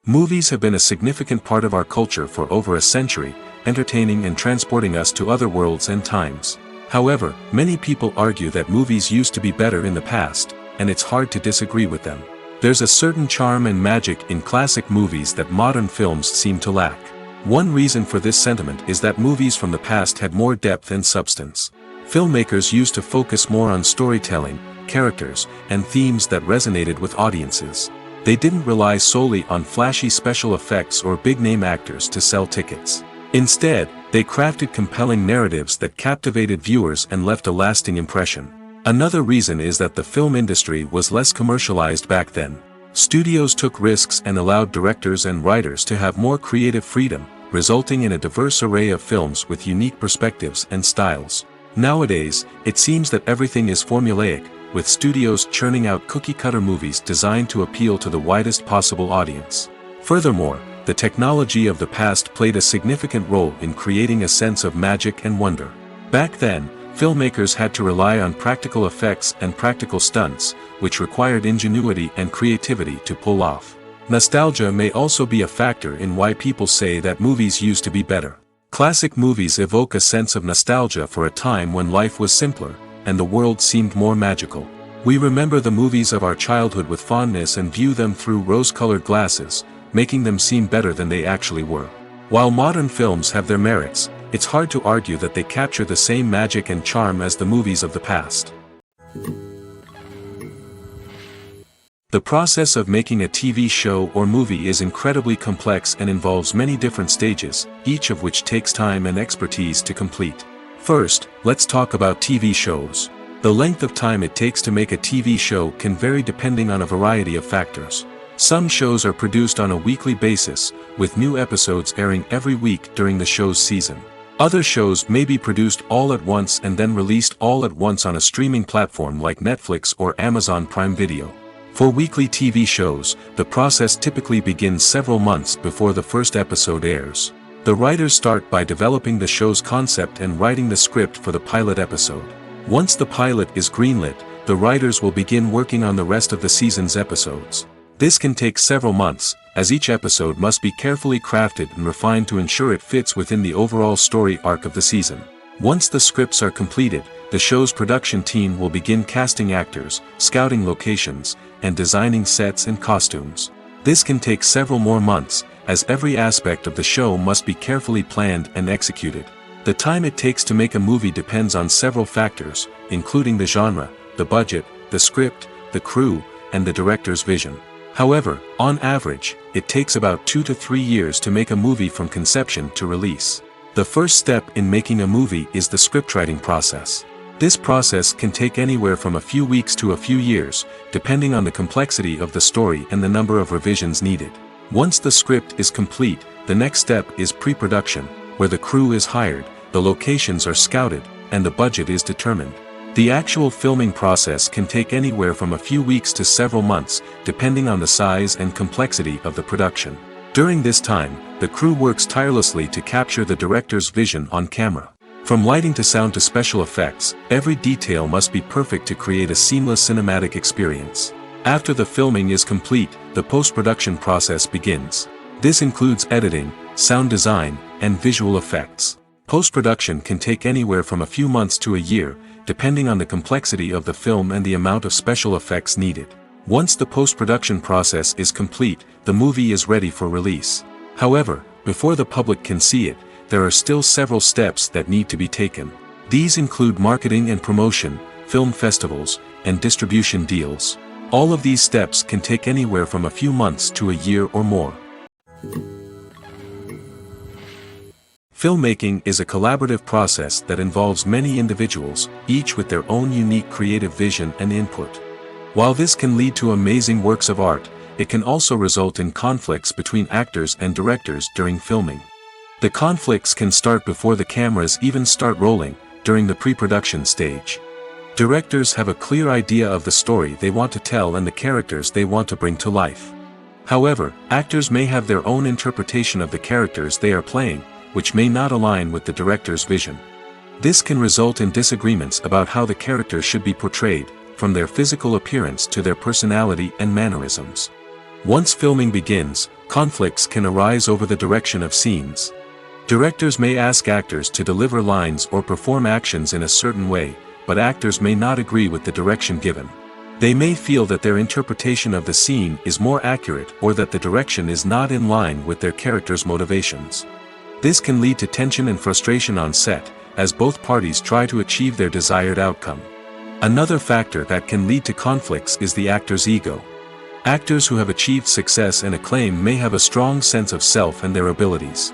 Movies have been a significant part of our culture for over a century, entertaining and transporting us to other worlds and times. However, many people argue that movies used to be better in the past, and it's hard to disagree with them. There's a certain charm and magic in classic movies that modern films seem to lack. One reason for this sentiment is that movies from the past had more depth and substance. Filmmakers used to focus more on storytelling, characters, and themes that resonated with audiences. They didn't rely solely on flashy special effects or big-name actors to sell tickets. Instead, they crafted compelling narratives that captivated viewers and left a lasting impression. Another reason is that the film industry was less commercialized back then. Studios took risks and allowed directors and writers to have more creative freedom, resulting in a diverse array of films with unique perspectives and styles. Nowadays, it seems that everything is formulaic, with studios churning out cookie-cutter movies designed to appeal to the widest possible audience. Furthermore, the technology of the past played a significant role in creating a sense of magic and wonder. Back then, filmmakers had to rely on practical effects and practical stunts, which required ingenuity and creativity to pull off. Nostalgia may also be a factor in why people say that movies used to be better. Classic movies evoke a sense of nostalgia for a time when life was simpler, and the world seemed more magical. We remember the movies of our childhood with fondness and view them through rose-colored glasses, making them seem better than they actually were. While modern films have their merits, it's hard to argue that they capture the same magic and charm as the movies of the past. The process of making a TV show or movie is incredibly complex and involves many different stages, each of which takes time and expertise to complete. First, let's talk about TV shows. The length of time it takes to make a TV show can vary depending on a variety of factors. Some shows are produced on a weekly basis, with new episodes airing every week during the show's season. Other shows may be produced all at once and then released all at once on a streaming platform like Netflix or Amazon Prime Video. For weekly TV shows, the process typically begins several months before the first episode airs. The writers start by developing the show's concept and writing the script for the pilot episode. Once the pilot is greenlit, the writers will begin working on the rest of the season's episodes. This can take several months, as each episode must be carefully crafted and refined to ensure it fits within the overall story arc of the season. Once the scripts are completed, the show's production team will begin casting actors, scouting locations, and designing sets and costumes. This can take several more months, as every aspect of the show must be carefully planned and executed. The time it takes to make a movie depends on several factors, including the genre, the budget, the script, the crew, and the director's vision. However, on average, it takes about 2 to 3 years to make a movie from conception to release. The first step in making a movie is the scriptwriting process. This process can take anywhere from a few weeks to a few years, depending on the complexity of the story and the number of revisions needed. Once the script is complete, the next step is pre-production, where the crew is hired, the locations are scouted, and the budget is determined. The actual filming process can take anywhere from a few weeks to several months, depending on the size and complexity of the production. During this time, the crew works tirelessly to capture the director's vision on camera. From lighting to sound to special effects, every detail must be perfect to create a seamless cinematic experience. After the filming is complete, the post-production process begins. This includes editing, sound design, and visual effects. Post-production can take anywhere from a few months to a year, depending on the complexity of the film and the amount of special effects needed. Once the post-production process is complete, the movie is ready for release. However, before the public can see it, there are still several steps that need to be taken. These include marketing and promotion, film festivals, and distribution deals. All of these steps can take anywhere from a few months to a year or more. Filmmaking is a collaborative process that involves many individuals, each with their own unique creative vision and input. While this can lead to amazing works of art, it can also result in conflicts between actors and directors during filming. The conflicts can start before the cameras even start rolling, during the pre-production stage. Directors have a clear idea of the story they want to tell and the characters they want to bring to life. However, actors may have their own interpretation of the characters they are playing, which may not align with the director's vision. This can result in disagreements about how the characters should be portrayed, from their physical appearance to their personality and mannerisms. Once filming begins, conflicts can arise over the direction of scenes. Directors may ask actors to deliver lines or perform actions in a certain way, but actors may not agree with the direction given. They may feel that their interpretation of the scene is more accurate or that the direction is not in line with their character's motivations. This can lead to tension and frustration on set, as both parties try to achieve their desired outcome. Another factor that can lead to conflicts is the actor's ego. Actors who have achieved success and acclaim may have a strong sense of self and their abilities.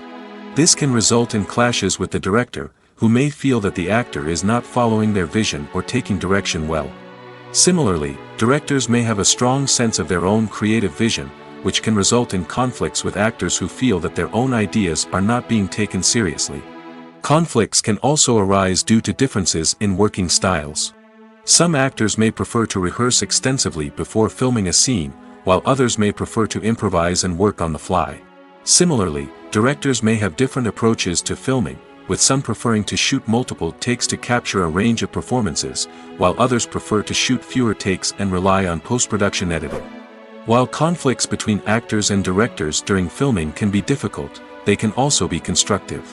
This can result in clashes with the director, who may feel that the actor is not following their vision or taking direction well. Similarly, directors may have a strong sense of their own creative vision, which can result in conflicts with actors who feel that their own ideas are not being taken seriously. Conflicts can also arise due to differences in working styles. Some actors may prefer to rehearse extensively before filming a scene, while others may prefer to improvise and work on the fly. Similarly, directors may have different approaches to filming, with some preferring to shoot multiple takes to capture a range of performances, while others prefer to shoot fewer takes and rely on post-production editing. While conflicts between actors and directors during filming can be difficult, they can also be constructive.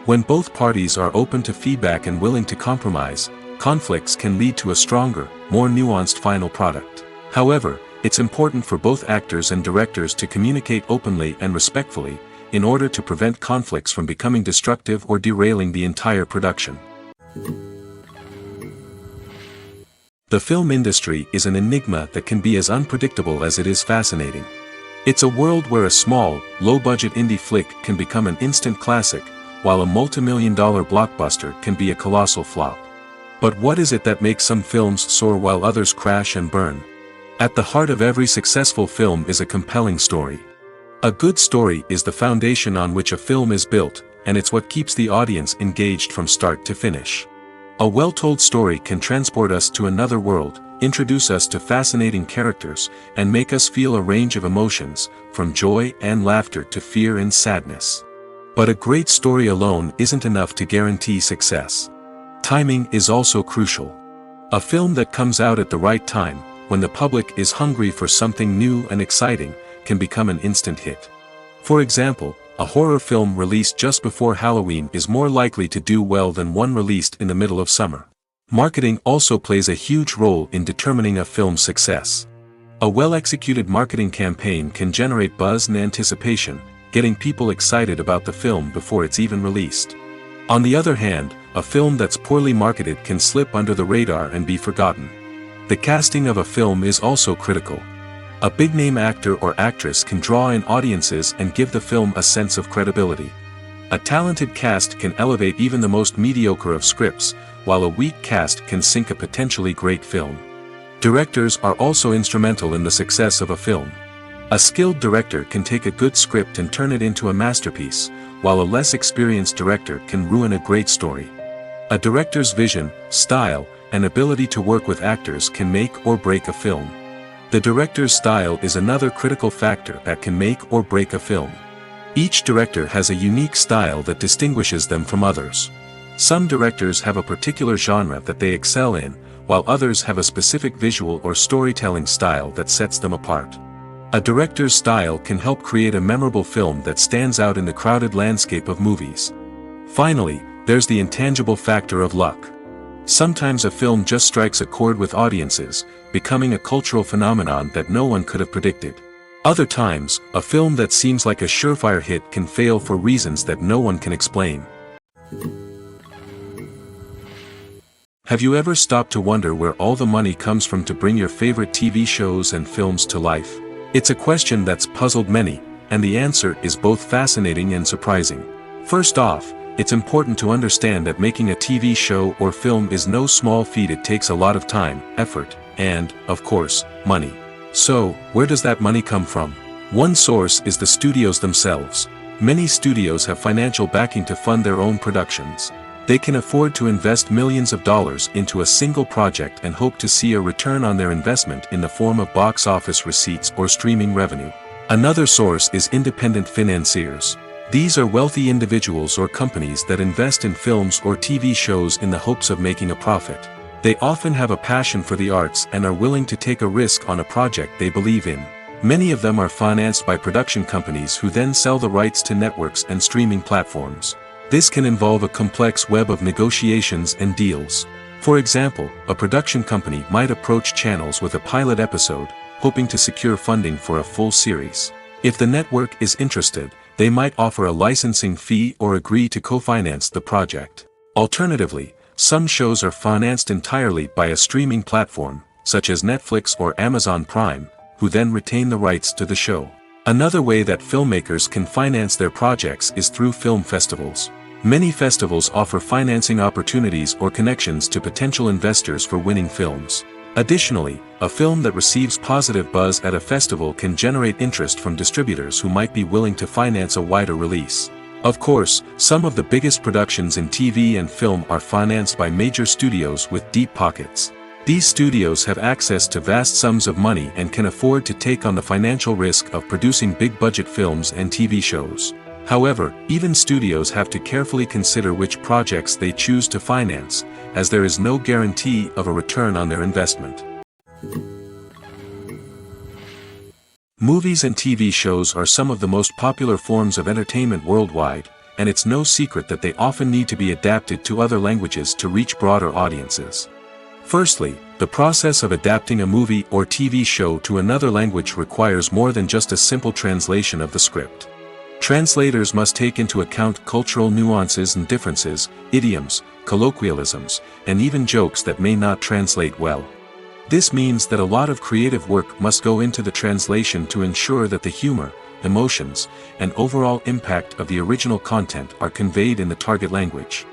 When both parties are open to feedback and willing to compromise, conflicts can lead to a stronger, more nuanced final product. However, it's important for both actors and directors to communicate openly and respectfully, in order to prevent conflicts from becoming destructive or derailing the entire production. The film industry is an enigma that can be as unpredictable as it is fascinating. It's a world where a small, low-budget indie flick can become an instant classic, while a multi-million-dollar blockbuster can be a colossal flop. But what is it that makes some films soar while others crash and burn? At the heart of every successful film is a compelling story. A good story is the foundation on which a film is built, and it's what keeps the audience engaged from start to finish. A well-told story can transport us to another world, introduce us to fascinating characters, and make us feel a range of emotions, from joy and laughter to fear and sadness. But a great story alone isn't enough to guarantee success. Timing is also crucial. A film that comes out at the right time, when the public is hungry for something new and exciting, can become an instant hit. For example, a horror film released just before Halloween is more likely to do well than one released in the middle of summer. Marketing also plays a huge role in determining a film's success. A well-executed marketing campaign can generate buzz and anticipation, getting people excited about the film before it's even released. On the other hand, a film that's poorly marketed can slip under the radar and be forgotten. The casting of a film is also critical. A big-name actor or actress can draw in audiences and give the film a sense of credibility. A talented cast can elevate even the most mediocre of scripts, while a weak cast can sink a potentially great film. Directors are also instrumental in the success of a film. A skilled director can take a good script and turn it into a masterpiece, while a less experienced director can ruin a great story. A director's vision, style, and ability to work with actors can make or break a film. The director's style is another critical factor that can make or break a film. Each director has a unique style that distinguishes them from others. Some directors have a particular genre that they excel in, while others have a specific visual or storytelling style that sets them apart. A director's style can help create a memorable film that stands out in the crowded landscape of movies. Finally, there's the intangible factor of luck. Sometimes a film just strikes a chord with audiences, becoming a cultural phenomenon that no one could have predicted. Other times, a film that seems like a surefire hit can fail for reasons that no one can explain. Have you ever stopped to wonder where all the money comes from to bring your favorite TV shows and films to life? It's a question that's puzzled many, and the answer is both fascinating and surprising. First off, it's important to understand that making a TV show or film is no small feat. It takes a lot of time, effort, and, of course, money. So, where does that money come from? One source is the studios themselves. Many studios have financial backing to fund their own productions. They can afford to invest millions of dollars into a single project and hope to see a return on their investment in the form of box office receipts or streaming revenue. Another source is independent financiers. These are wealthy individuals or companies that invest in films or TV shows in the hopes of making a profit. They often have a passion for the arts and are willing to take a risk on a project they believe in. Many of them are financed by production companies who then sell the rights to networks and streaming platforms. This can involve a complex web of negotiations and deals. For example, a production company might approach channels with a pilot episode, hoping to secure funding for a full series. If the network is interested, they might offer a licensing fee or agree to co-finance the project. Alternatively, some shows are financed entirely by a streaming platform, such as Netflix or Amazon Prime, who then retain the rights to the show. Another way that filmmakers can finance their projects is through film festivals. Many festivals offer financing opportunities or connections to potential investors for winning films. Additionally, a film that receives positive buzz at a festival can generate interest from distributors who might be willing to finance a wider release. Of course, some of the biggest productions in TV and film are financed by major studios with deep pockets. These studios have access to vast sums of money and can afford to take on the financial risk of producing big-budget films and TV shows. However, even studios have to carefully consider which projects they choose to finance, as there is no guarantee of a return on their investment. Movies and TV shows are some of the most popular forms of entertainment worldwide, and it's no secret that they often need to be adapted to other languages to reach broader audiences. Firstly, the process of adapting a movie or TV show to another language requires more than just a simple translation of the script. Translators must take into account cultural nuances and differences, idioms, colloquialisms, and even jokes that may not translate well. This means that a lot of creative work must go into the translation to ensure that the humor, emotions, and overall impact of the original content are conveyed in the target language.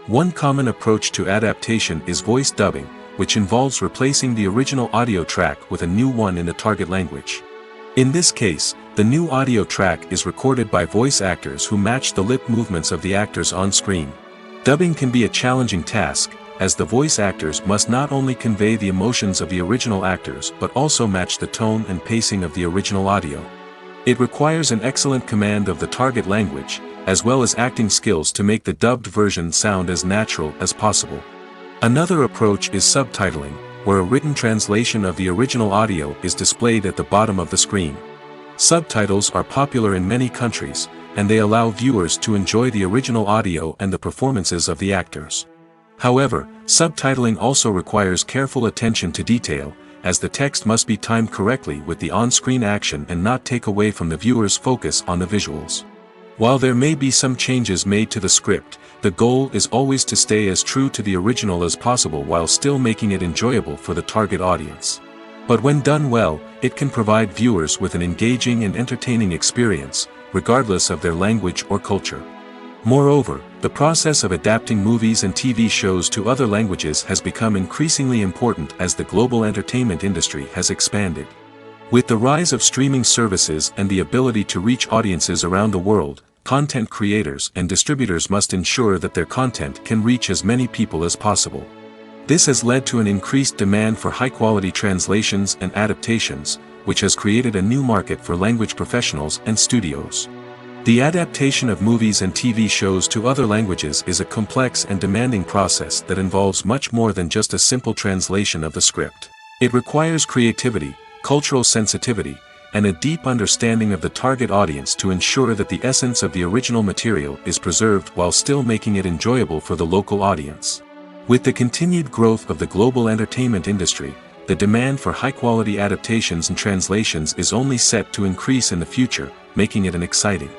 One common approach to adaptation is voice dubbing, which involves replacing the original audio track with a new one in the target language. In this case, the new audio track is recorded by voice actors who match the lip movements of the actors on screen. Dubbing can be a challenging task, as the voice actors must not only convey the emotions of the original actors but also match the tone and pacing of the original audio. It requires an excellent command of the target language, as well as acting skills to make the dubbed version sound as natural as possible. Another approach is subtitling, where a written translation of the original audio is displayed at the bottom of the screen. Subtitles are popular in many countries, and they allow viewers to enjoy the original audio and the performances of the actors. However, subtitling also requires careful attention to detail, as the text must be timed correctly with the on-screen action and not take away from the viewer's focus on the visuals. While there may be some changes made to the script, the goal is always to stay as true to the original as possible while still making it enjoyable for the target audience. But when done well, it can provide viewers with an engaging and entertaining experience, regardless of their language or culture. Moreover, the process of adapting movies and TV shows to other languages has become increasingly important as the global entertainment industry has expanded. With the rise of streaming services and the ability to reach audiences around the world, content creators and distributors must ensure that their content can reach as many people as possible. This has led to an increased demand for high-quality translations and adaptations, which has created a new market for language professionals and studios. The adaptation of movies and TV shows to other languages is a complex and demanding process that involves much more than just a simple translation of the script. It requires creativity, cultural sensitivity, and a deep understanding of the target audience to ensure that the essence of the original material is preserved while still making it enjoyable for the local audience. With the continued growth of the global entertainment industry, the demand for high-quality adaptations and translations is only set to increase in the future, making it an exciting.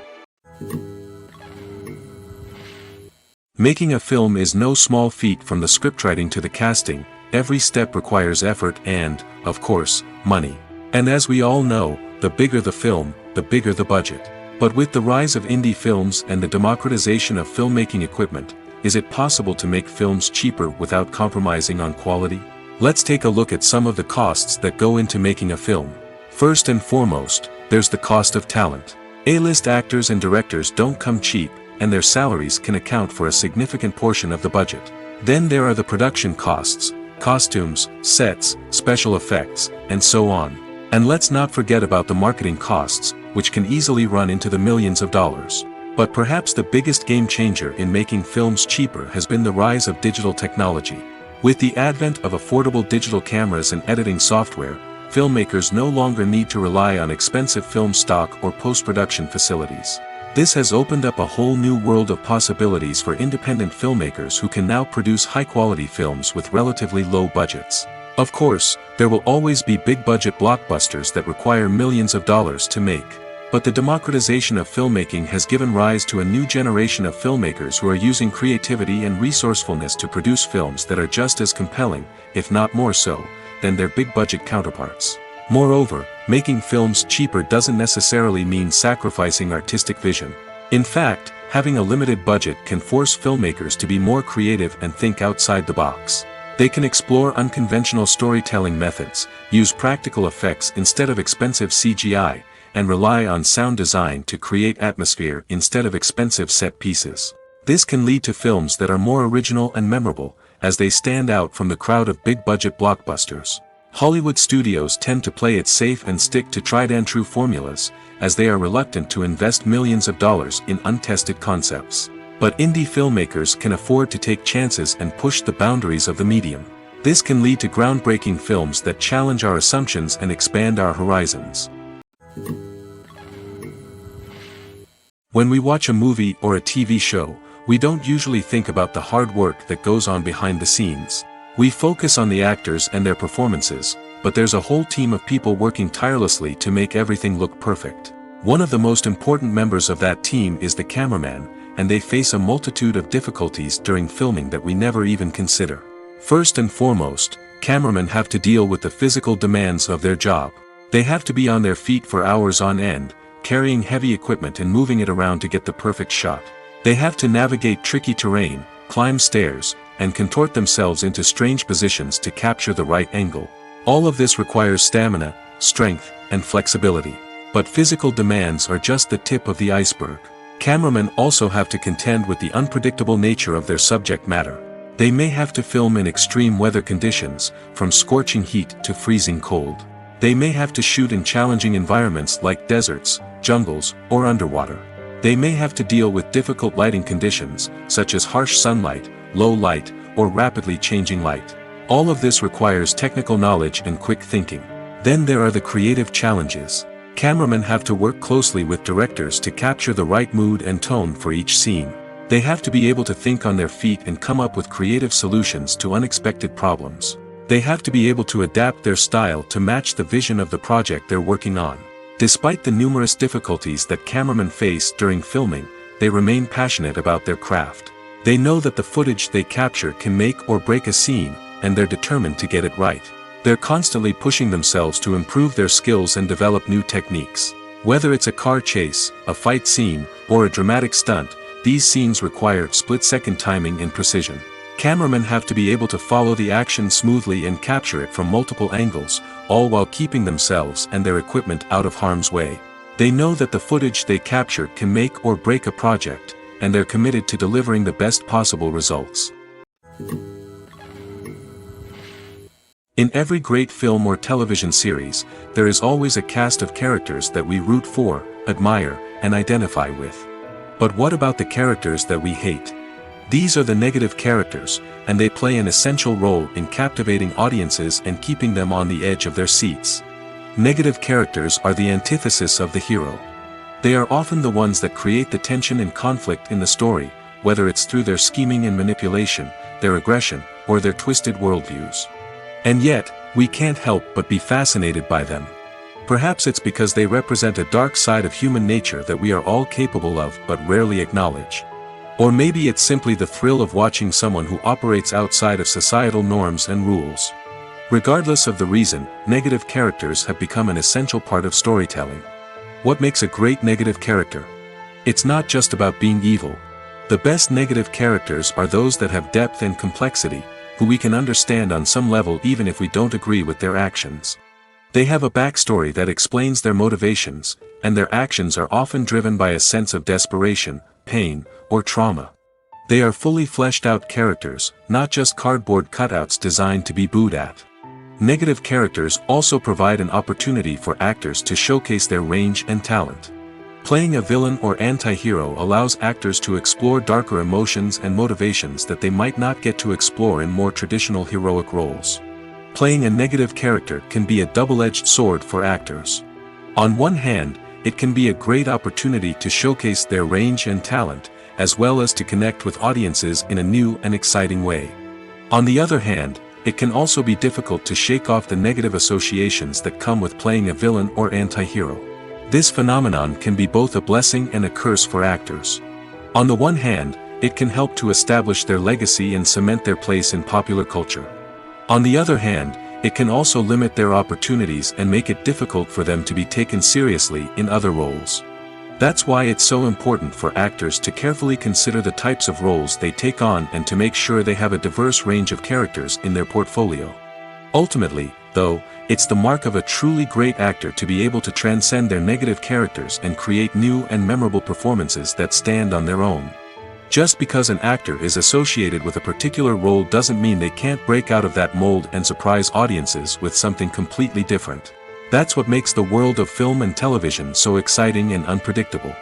Making a film is no small feat from the scriptwriting to the casting. Every step requires effort and, of course, money. And as we all know, the bigger the film, the bigger the budget. But with the rise of indie films and the democratization of filmmaking equipment, is it possible to make films cheaper without compromising on quality? Let's take a look at some of the costs that go into making a film. First and foremost, there's the cost of talent. A-list actors and directors don't come cheap, and their salaries can account for a significant portion of the budget. Then there are the production costs, costumes, sets, special effects, and so on. And let's not forget about the marketing costs, which can easily run into the millions of dollars. But perhaps the biggest game changer in making films cheaper has been the rise of digital technology. With the advent of affordable digital cameras and editing software, filmmakers no longer need to rely on expensive film stock or post-production facilities. This has opened up a whole new world of possibilities for independent filmmakers who can now produce high-quality films with relatively low budgets. Of course, there will always be big-budget blockbusters that require millions of dollars to make. But the democratization of filmmaking has given rise to a new generation of filmmakers who are using creativity and resourcefulness to produce films that are just as compelling, if not more so, than their big-budget counterparts. Moreover, making films cheaper doesn't necessarily mean sacrificing artistic vision. In fact, having a limited budget can force filmmakers to be more creative and think outside the box. They can explore unconventional storytelling methods, use practical effects instead of expensive CGI, and rely on sound design to create atmosphere instead of expensive set pieces. This can lead to films that are more original and memorable, as they stand out from the crowd of big-budget blockbusters. Hollywood studios tend to play it safe and stick to tried-and-true formulas, as they are reluctant to invest millions of dollars in untested concepts. But indie filmmakers can afford to take chances and push the boundaries of the medium. This can lead to groundbreaking films that challenge our assumptions and expand our horizons. When we watch a movie or a TV show, we don't usually think about the hard work that goes on behind the scenes. We focus on the actors and their performances, but there's a whole team of people working tirelessly to make everything look perfect. One of the most important members of that team is the cameraman, and they face a multitude of difficulties during filming that we never even consider. First and foremost, cameramen have to deal with the physical demands of their job. They have to be on their feet for hours on end, carrying heavy equipment and moving it around to get the perfect shot. They have to navigate tricky terrain, climb stairs, and contort themselves into strange positions to capture the right angle. All of this requires stamina, strength, and flexibility. But physical demands are just the tip of the iceberg. Cameramen also have to contend with the unpredictable nature of their subject matter. They may have to film in extreme weather conditions, from scorching heat to freezing cold. They may have to shoot in challenging environments like deserts, jungles, or underwater. They may have to deal with difficult lighting conditions, such as harsh sunlight, low light, or rapidly changing light. All of this requires technical knowledge and quick thinking. Then there are the creative challenges. Cameramen have to work closely with directors to capture the right mood and tone for each scene. They have to be able to think on their feet and come up with creative solutions to unexpected problems. They have to be able to adapt their style to match the vision of the project they're working on. Despite the numerous difficulties that cameramen face during filming, they remain passionate about their craft. They know that the footage they capture can make or break a scene, and they're determined to get it right. They're constantly pushing themselves to improve their skills and develop new techniques. Whether it's a car chase, a fight scene, or a dramatic stunt, these scenes require split-second timing and precision. Cameramen have to be able to follow the action smoothly and capture it from multiple angles, all while keeping themselves and their equipment out of harm's way. They know that the footage they capture can make or break a project, and they're committed to delivering the best possible results. In every great film or television series, there is always a cast of characters that we root for, admire, and identify with. But what about the characters that we hate? These are the negative characters, and they play an essential role in captivating audiences and keeping them on the edge of their seats. Negative characters are the antithesis of the hero. They are often the ones that create the tension and conflict in the story, whether it's through their scheming and manipulation, their aggression, or their twisted worldviews. And yet, we can't help but be fascinated by them. Perhaps it's because they represent a dark side of human nature that we are all capable of but rarely acknowledge. Or maybe it's simply the thrill of watching someone who operates outside of societal norms and rules. Regardless of the reason, negative characters have become an essential part of storytelling. What makes a great negative character? It's not just about being evil. The best negative characters are those that have depth and complexity, who we can understand on some level even if we don't agree with their actions. They have a backstory that explains their motivations, and their actions are often driven by a sense of desperation, pain, or trauma. They are fully fleshed out characters, not just cardboard cutouts designed to be booed at. Negative characters also provide an opportunity for actors to showcase their range and talent. Playing a villain or anti-hero allows actors to explore darker emotions and motivations that they might not get to explore in more traditional heroic roles. Playing a negative character can be a double-edged sword for actors. On one hand, it can be a great opportunity to showcase their range and talent, as well as to connect with audiences in a new and exciting way. On the other hand, it can also be difficult to shake off the negative associations that come with playing a villain or anti-hero. This phenomenon can be both a blessing and a curse for actors. On the one hand, it can help to establish their legacy and cement their place in popular culture. On the other hand, it can also limit their opportunities and make it difficult for them to be taken seriously in other roles. That's why it's so important for actors to carefully consider the types of roles they take on and to make sure they have a diverse range of characters in their portfolio. Ultimately, though, it's the mark of a truly great actor to be able to transcend their negative characters and create new and memorable performances that stand on their own. Just because an actor is associated with a particular role doesn't mean they can't break out of that mold and surprise audiences with something completely different. That's what makes the world of film and television so exciting and unpredictable.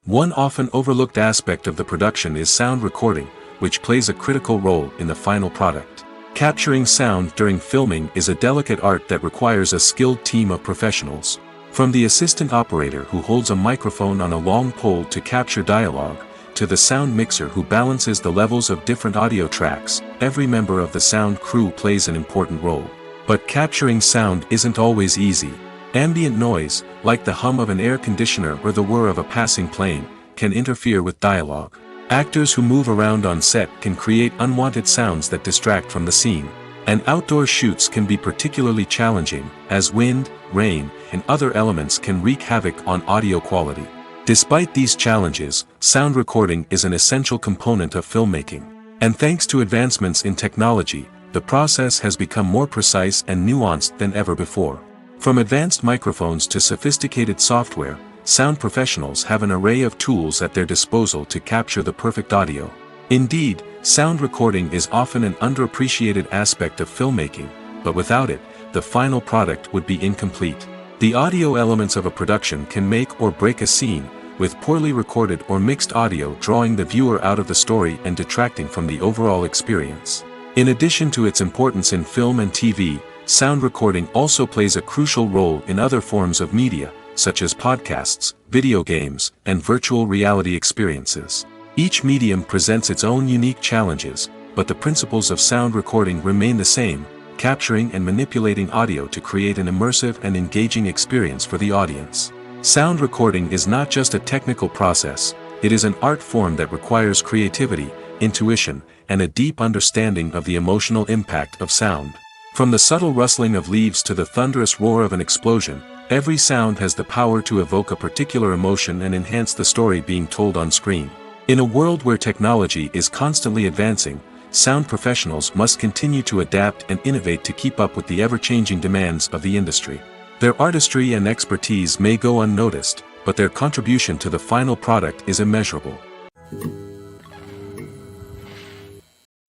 One often overlooked aspect of the production is sound recording, which plays a critical role in the final product. Capturing sound during filming is a delicate art that requires a skilled team of professionals. From the assistant operator who holds a microphone on a long pole to capture dialogue, to the sound mixer who balances the levels of different audio tracks, every member of the sound crew plays an important role. But capturing sound isn't always easy. Ambient noise, like the hum of an air conditioner or the whir of a passing plane, can interfere with dialogue. Actors who move around on set can create unwanted sounds that distract from the scene. And outdoor shoots can be particularly challenging, as wind, rain, and other elements can wreak havoc on audio quality. Despite these challenges, sound recording is an essential component of filmmaking. And thanks to advancements in technology, the process has become more precise and nuanced than ever before. From advanced microphones to sophisticated software, sound professionals have an array of tools at their disposal to capture the perfect audio. Indeed, sound recording is often an underappreciated aspect of filmmaking, but without it, the final product would be incomplete. The audio elements of a production can make or break a scene, with poorly recorded or mixed audio drawing the viewer out of the story and detracting from the overall experience. In addition to its importance in film and TV, sound recording also plays a crucial role in other forms of media, such as podcasts, video games, and virtual reality experiences. Each medium presents its own unique challenges, but the principles of sound recording remain the same, capturing and manipulating audio to create an immersive and engaging experience for the audience. Sound recording is not just a technical process, it is an art form that requires creativity, intuition, and a deep understanding of the emotional impact of sound. From the subtle rustling of leaves to the thunderous roar of an explosion, every sound has the power to evoke a particular emotion and enhance the story being told on screen. In a world where technology is constantly advancing, sound professionals must continue to adapt and innovate to keep up with the ever-changing demands of the industry. Their artistry and expertise may go unnoticed, but their contribution to the final product is immeasurable.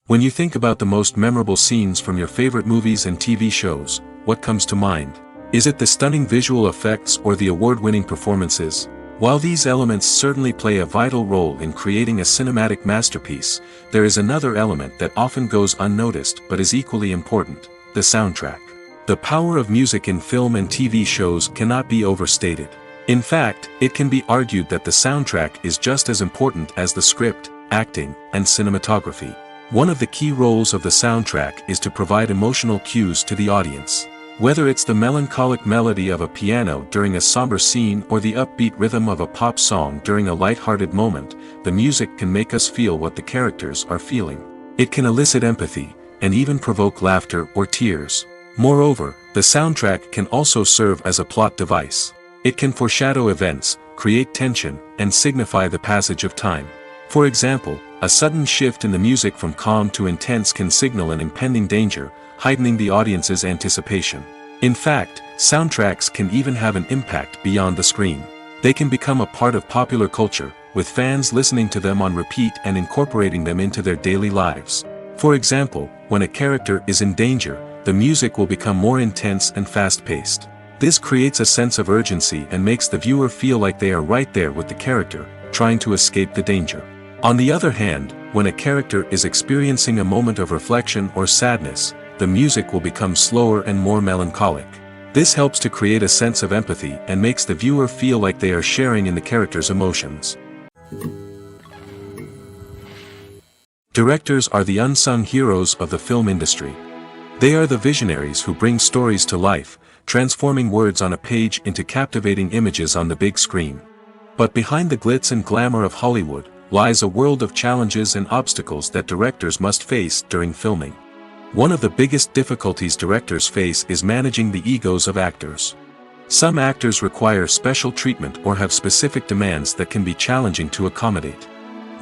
When you think about the most memorable scenes from your favorite movies and TV shows, what comes to mind? Is it the stunning visual effects or the award-winning performances? While these elements certainly play a vital role in creating a cinematic masterpiece, there is another element that often goes unnoticed but is equally important: the soundtrack. The power of music in film and TV shows cannot be overstated. In fact, it can be argued that the soundtrack is just as important as the script, acting, and cinematography. One of the key roles of the soundtrack is to provide emotional cues to the audience. Whether it's the melancholic melody of a piano during a somber scene or the upbeat rhythm of a pop song during a light-hearted moment, the music can make us feel what the characters are feeling. It can elicit empathy, and even provoke laughter or tears. Moreover, the soundtrack can also serve as a plot device. It can foreshadow events, create tension, and signify the passage of time. For example, a sudden shift in the music from calm to intense can signal an impending danger, heightening the audience's anticipation. In fact, soundtracks can even have an impact beyond the screen. They can become a part of popular culture, with fans listening to them on repeat and incorporating them into their daily lives. For example, when a character is in danger, the music will become more intense and fast-paced. This creates a sense of urgency and makes the viewer feel like they are right there with the character, trying to escape the danger. On the other hand, when a character is experiencing a moment of reflection or sadness, the music will become slower and more melancholic. This helps to create a sense of empathy and makes the viewer feel like they are sharing in the character's emotions. Directors are the unsung heroes of the film industry. They are the visionaries who bring stories to life, transforming words on a page into captivating images on the big screen. But behind the glitz and glamour of Hollywood lies a world of challenges and obstacles that directors must face during filming. One of the biggest difficulties directors face is managing the egos of actors. Some actors require special treatment or have specific demands that can be challenging to accommodate.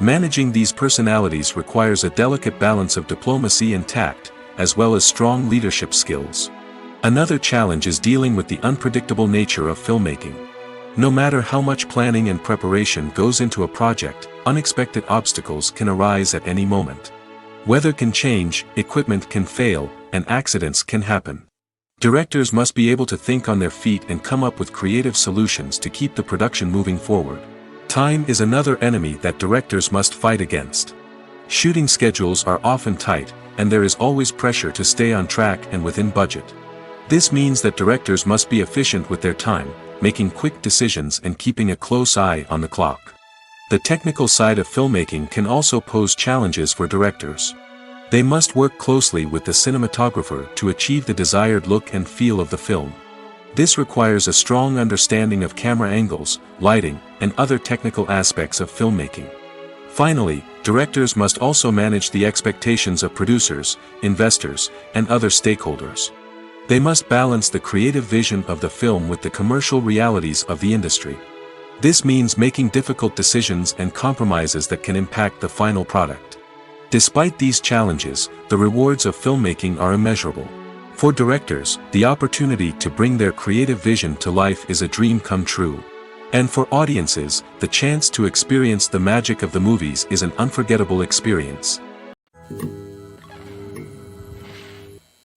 Managing these personalities requires a delicate balance of diplomacy and tact, as well as strong leadership skills. Another challenge is dealing with the unpredictable nature of filmmaking. No matter how much planning and preparation goes into a project, unexpected obstacles can arise at any moment. Weather can change, equipment can fail, and accidents can happen. Directors must be able to think on their feet and come up with creative solutions to keep the production moving forward. Time is another enemy that directors must fight against. Shooting schedules are often tight, and there is always pressure to stay on track and within budget. This means that directors must be efficient with their time, making quick decisions and keeping a close eye on the clock. The technical side of filmmaking can also pose challenges for directors. They must work closely with the cinematographer to achieve the desired look and feel of the film. This requires a strong understanding of camera angles, lighting, and other technical aspects of filmmaking. Finally, directors must also manage the expectations of producers, investors, and other stakeholders. They must balance the creative vision of the film with the commercial realities of the industry. This means making difficult decisions and compromises that can impact the final product. Despite these challenges, the rewards of filmmaking are immeasurable. For directors, the opportunity to bring their creative vision to life is a dream come true. And for audiences, the chance to experience the magic of the movies is an unforgettable experience.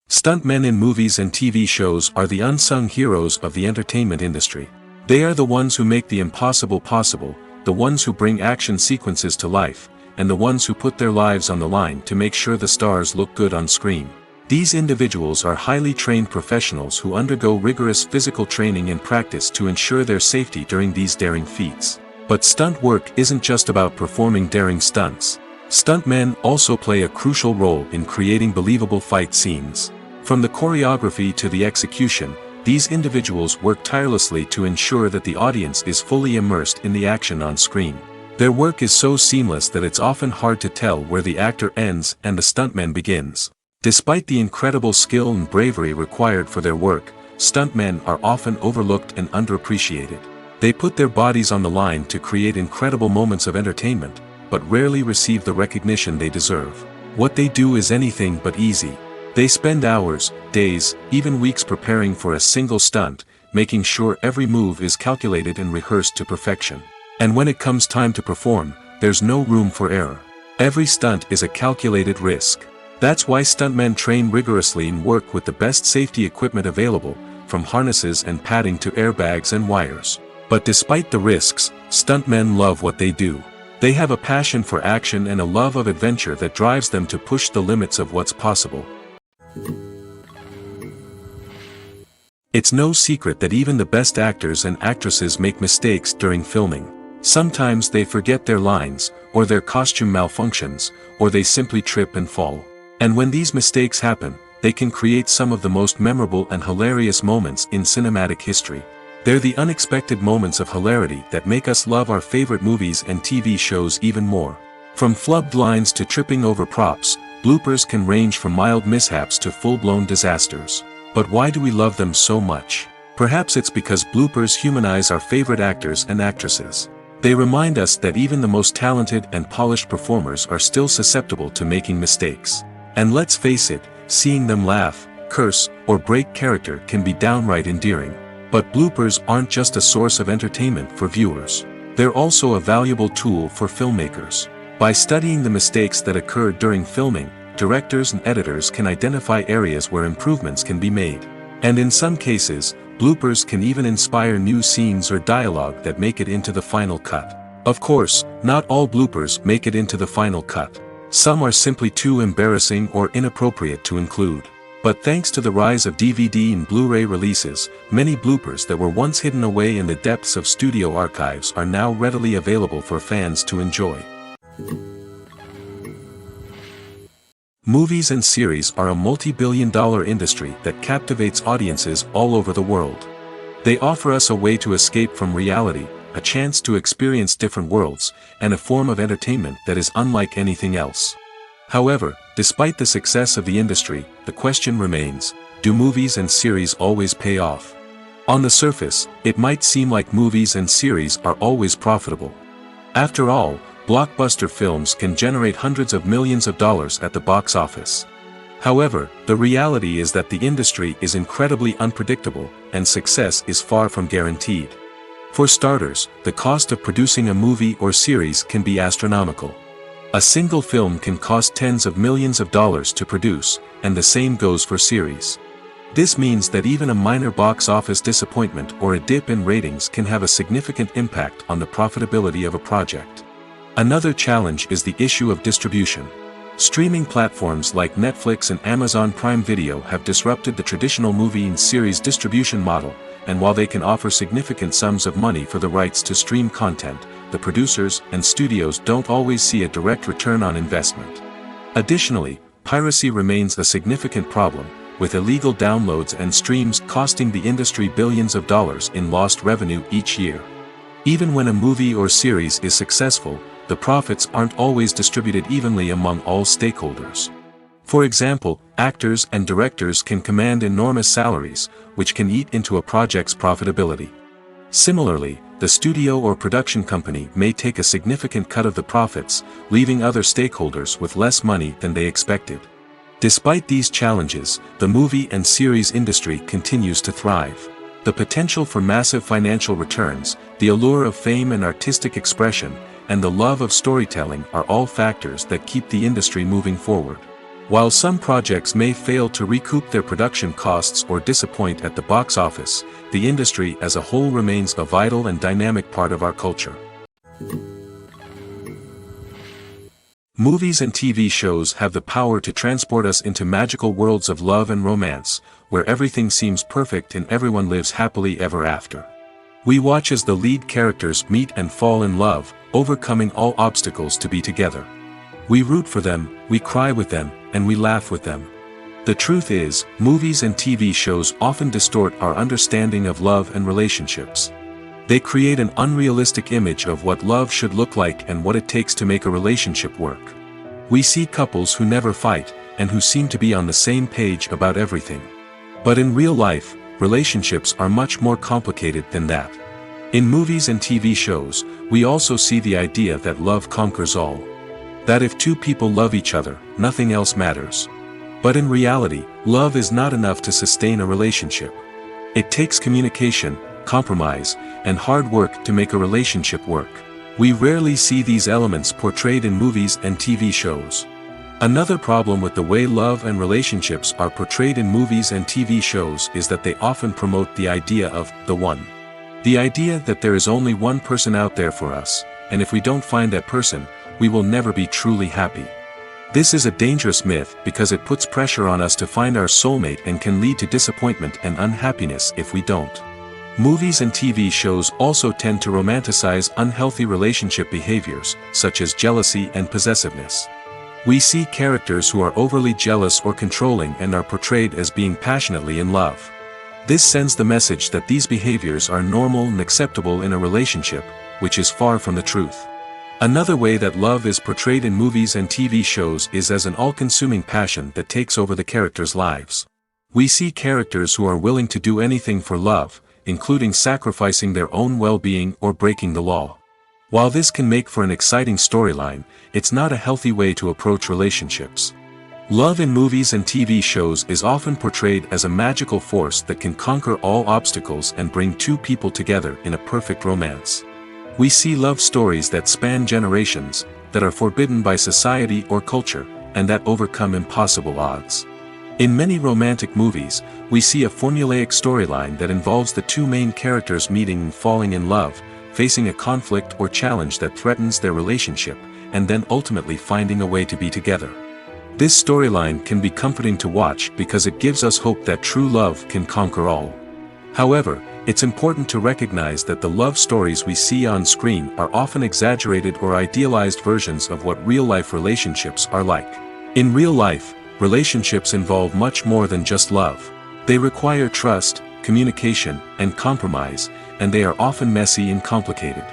Stuntmen in movies and TV shows are the unsung heroes of the entertainment industry. They are the ones who make the impossible possible, the ones who bring action sequences to life, and the ones who put their lives on the line to make sure the stars look good on screen. These individuals are highly trained professionals who undergo rigorous physical training and practice to ensure their safety during these daring feats. But stunt work isn't just about performing daring stunts. Stuntmen also play a crucial role in creating believable fight scenes. From the choreography to the execution, these individuals work tirelessly to ensure that the audience is fully immersed in the action on screen. Their work is so seamless that it's often hard to tell where the actor ends and the stuntman begins. Despite the incredible skill and bravery required for their work, stuntmen are often overlooked and underappreciated. They put their bodies on the line to create incredible moments of entertainment, but rarely receive the recognition they deserve. What they do is anything but easy. They spend hours, days, even weeks preparing for a single stunt, making sure every move is calculated and rehearsed to perfection. And when it comes time to perform, there's no room for error. Every stunt is a calculated risk. That's why stuntmen train rigorously and work with the best safety equipment available, from harnesses and padding to airbags and wires. But despite the risks, stuntmen love what they do. They have a passion for action and a love of adventure that drives them to push the limits of what's possible. It's no secret that even the best actors and actresses make mistakes during filming. Sometimes they forget their lines, or their costume malfunctions, or they simply trip and fall. And when these mistakes happen, they can create some of the most memorable and hilarious moments in cinematic history. They're the unexpected moments of hilarity that make us love our favorite movies and TV shows even more. From flubbed lines to tripping over props, bloopers can range from mild mishaps to full-blown disasters. But why do we love them so much? Perhaps it's because bloopers humanize our favorite actors and actresses. They remind us that even the most talented and polished performers are still susceptible to making mistakes. And let's face it, seeing them laugh, curse, or break character can be downright endearing. But bloopers aren't just a source of entertainment for viewers. They're also a valuable tool for filmmakers. By studying the mistakes that occur during filming, directors and editors can identify areas where improvements can be made. And in some cases, bloopers can even inspire new scenes or dialogue that make it into the final cut. Of course, not all bloopers make it into the final cut. Some are simply too embarrassing or inappropriate to include. But thanks to the rise of DVD and Blu-ray releases, many bloopers that were once hidden away in the depths of studio archives are now readily available for fans to enjoy. Movies and series are a multi-billion-dollar industry that captivates audiences all over the world. They offer us a way to escape from reality, a chance to experience different worlds, and a form of entertainment that is unlike anything else. However, despite the success of the industry, the question remains, do movies and series always pay off? On the surface, it might seem like movies and series are always profitable. After all, blockbuster films can generate hundreds of millions of dollars at the box office. However, the reality is that the industry is incredibly unpredictable, and success is far from guaranteed. For starters, the cost of producing a movie or series can be astronomical. A single film can cost tens of millions of dollars to produce, and the same goes for series. This means that even a minor box office disappointment or a dip in ratings can have a significant impact on the profitability of a project. Another challenge is the issue of distribution. Streaming platforms like Netflix and Amazon Prime Video have disrupted the traditional movie and series distribution model, and while they can offer significant sums of money for the rights to stream content, the producers and studios don't always see a direct return on investment. Additionally, piracy remains a significant problem, with illegal downloads and streams costing the industry billions of dollars in lost revenue each year. Even when a movie or series is successful, the profits aren't always distributed evenly among all stakeholders. For example, actors and directors can command enormous salaries, which can eat into a project's profitability. Similarly, the studio or production company may take a significant cut of the profits, leaving other stakeholders with less money than they expected. Despite these challenges, the movie and series industry continues to thrive. The potential for massive financial returns, the allure of fame and artistic expression, and the love of storytelling are all factors that keep the industry moving forward. While some projects may fail to recoup their production costs or disappoint at the box office, the industry as a whole remains a vital and dynamic part of our culture. Movies and TV shows have the power to transport us into magical worlds of love and romance, where everything seems perfect and everyone lives happily ever after. We watch as the lead characters meet and fall in love, overcoming all obstacles to be together. We root for them, we cry with them, and we laugh with them. The truth is, movies and TV shows often distort our understanding of love and relationships. They create an unrealistic image of what love should look like and what it takes to make a relationship work. We see couples who never fight, and who seem to be on the same page about everything. But in real life, relationships are much more complicated than that. In movies and TV shows, we also see the idea that love conquers all. That if two people love each other, nothing else matters. But in reality, love is not enough to sustain a relationship. It takes communication, compromise, and hard work to make a relationship work. We rarely see these elements portrayed in movies and TV shows. Another problem with the way love and relationships are portrayed in movies and TV shows is that they often promote the idea of the one. The idea that there is only one person out there for us, and if we don't find that person, we will never be truly happy. This is a dangerous myth because it puts pressure on us to find our soulmate and can lead to disappointment and unhappiness if we don't. Movies and TV shows also tend to romanticize unhealthy relationship behaviors, such as jealousy and possessiveness. We see characters who are overly jealous or controlling and are portrayed as being passionately in love. This sends the message that these behaviors are normal and acceptable in a relationship, which is far from the truth. Another way that love is portrayed in movies and TV shows is as an all-consuming passion that takes over the characters' lives. We see characters who are willing to do anything for love, including sacrificing their own well-being or breaking the law. While this can make for an exciting storyline, it's not a healthy way to approach relationships. Love in movies and TV shows is often portrayed as a magical force that can conquer all obstacles and bring two people together in a perfect romance. We see love stories that span generations, that are forbidden by society or culture, and that overcome impossible odds. In many romantic movies, we see a formulaic storyline that involves the two main characters meeting and falling in love, facing a conflict or challenge that threatens their relationship, and then ultimately finding a way to be together. This storyline can be comforting to watch because it gives us hope that true love can conquer all. However, it's important to recognize that the love stories we see on screen are often exaggerated or idealized versions of what real-life relationships are like. In real life, relationships involve much more than just love. They require trust, communication, and compromise, and they are often messy and complicated.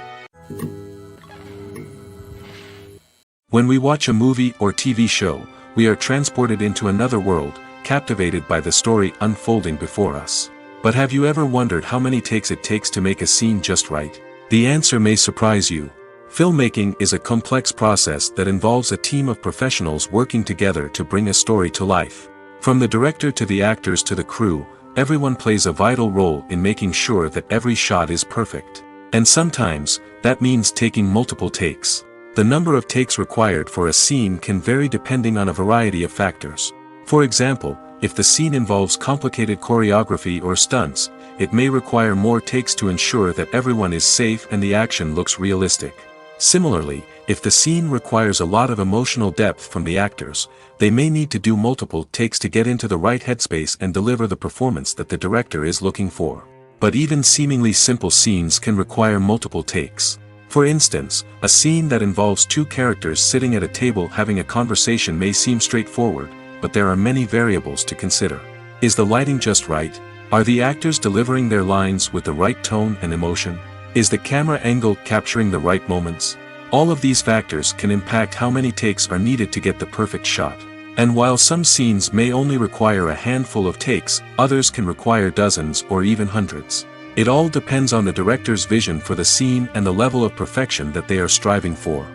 When we watch a movie or TV show, we are transported into another world, captivated by the story unfolding before us. But have you ever wondered how many takes it takes to make a scene just right? The answer may surprise you. Filmmaking is a complex process that involves a team of professionals working together to bring a story to life. From the director to the actors to the crew, everyone plays a vital role in making sure that every shot is perfect. And sometimes, that means taking multiple takes. The number of takes required for a scene can vary depending on a variety of factors. For example, if the scene involves complicated choreography or stunts, it may require more takes to ensure that everyone is safe and the action looks realistic. Similarly, if the scene requires a lot of emotional depth from the actors, they may need to do multiple takes to get into the right headspace and deliver the performance that the director is looking for. But even seemingly simple scenes can require multiple takes. For instance, a scene that involves two characters sitting at a table having a conversation may seem straightforward, but there are many variables to consider. Is the lighting just right? Are the actors delivering their lines with the right tone and emotion? Is the camera angle capturing the right moments? All of these factors can impact how many takes are needed to get the perfect shot. And while some scenes may only require a handful of takes, others can require dozens or even hundreds. It all depends on the director's vision for the scene and the level of perfection that they are striving for.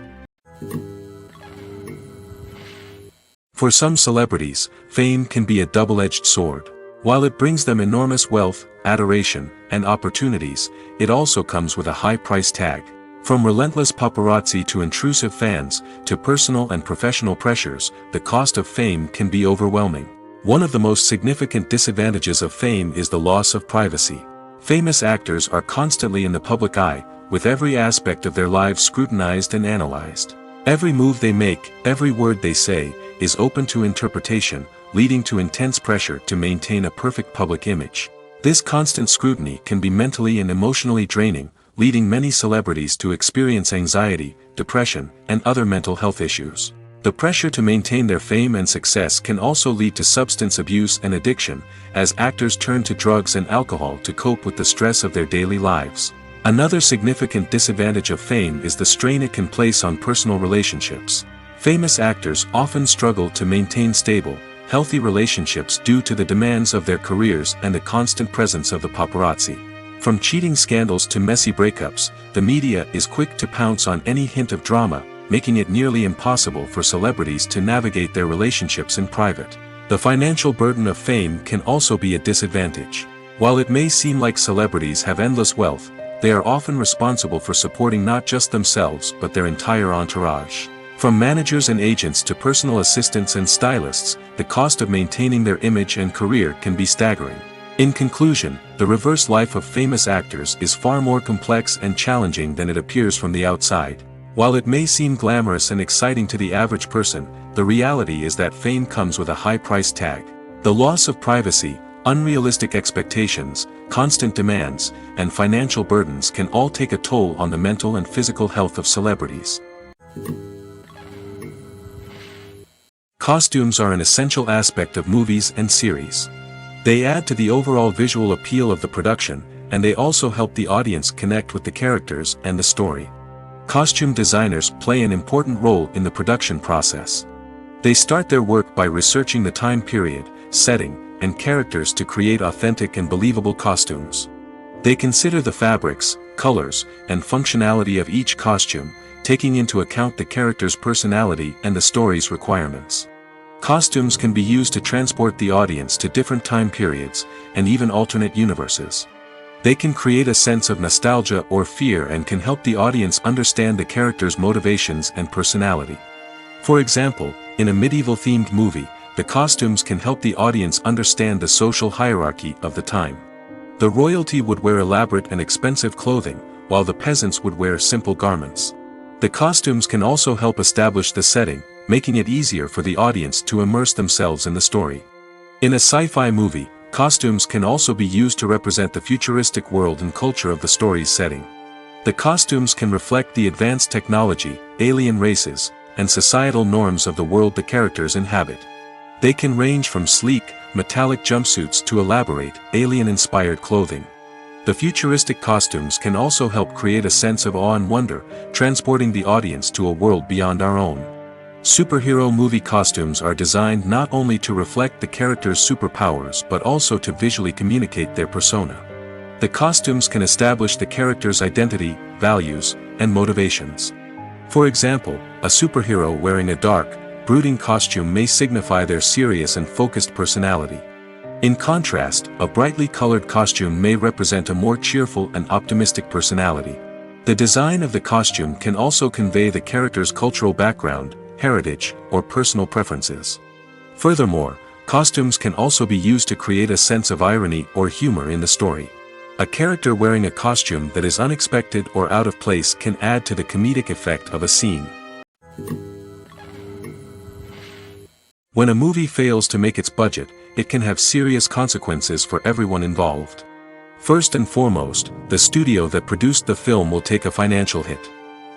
For some celebrities, fame can be a double-edged sword. While it brings them enormous wealth, adoration, and opportunities, it also comes with a high price tag. From relentless paparazzi to intrusive fans, to personal and professional pressures, the cost of fame can be overwhelming. One of the most significant disadvantages of fame is the loss of privacy. Famous actors are constantly in the public eye, with every aspect of their lives scrutinized and analyzed. Every move they make, every word they say, is open to interpretation, leading to intense pressure to maintain a perfect public image. This constant scrutiny can be mentally and emotionally draining, leading many celebrities to experience anxiety, depression, and other mental health issues. The pressure to maintain their fame and success can also lead to substance abuse and addiction, as actors turn to drugs and alcohol to cope with the stress of their daily lives. Another significant disadvantage of fame is the strain it can place on personal relationships. Famous actors often struggle to maintain stable, healthy relationships due to the demands of their careers and the constant presence of the paparazzi. From cheating scandals to messy breakups, the media is quick to pounce on any hint of drama, making it nearly impossible for celebrities to navigate their relationships in private. The financial burden of fame can also be a disadvantage. While it may seem like celebrities have endless wealth, they are often responsible for supporting not just themselves but their entire entourage. From managers and agents to personal assistants and stylists, the cost of maintaining their image and career can be staggering. In conclusion, the reverse life of famous actors is far more complex and challenging than it appears from the outside. While it may seem glamorous and exciting to the average person, the reality is that fame comes with a high price tag. The loss of privacy, unrealistic expectations, constant demands, and financial burdens can all take a toll on the mental and physical health of celebrities. Costumes are an essential aspect of movies and series. They add to the overall visual appeal of the production, and they also help the audience connect with the characters and the story. Costume designers play an important role in the production process. They start their work by researching the time period, setting, and characters to create authentic and believable costumes. They consider the fabrics, colors, and functionality of each costume, taking into account the character's personality and the story's requirements. Costumes can be used to transport the audience to different time periods, and even alternate universes. They can create a sense of nostalgia or fear and can help the audience understand the character's motivations and personality. For example, in a medieval-themed movie, the costumes can help the audience understand the social hierarchy of the time. The royalty would wear elaborate and expensive clothing, while the peasants would wear simple garments. The costumes can also help establish the setting, making it easier for the audience to immerse themselves in the story. In a sci-fi movie, costumes can also be used to represent the futuristic world and culture of the story's setting. The costumes can reflect the advanced technology, alien races, and societal norms of the world the characters inhabit. They can range from sleek, metallic jumpsuits to elaborate, alien-inspired clothing. The futuristic costumes can also help create a sense of awe and wonder, transporting the audience to a world beyond our own. Superhero movie costumes are designed not only to reflect the character's superpowers but also to visually communicate their persona. The costumes can establish the character's identity, values, and motivations. For example, a superhero wearing a dark, brooding costume may signify their serious and focused personality. In contrast, a brightly colored costume may represent a more cheerful and optimistic personality. The design of the costume can also convey the character's cultural background, heritage, or personal preferences. Furthermore, costumes can also be used to create a sense of irony or humor in the story. A character wearing a costume that is unexpected or out of place can add to the comedic effect of a scene. When a movie fails to make its budget, it can have serious consequences for everyone involved. First and foremost, the studio that produced the film will take a financial hit.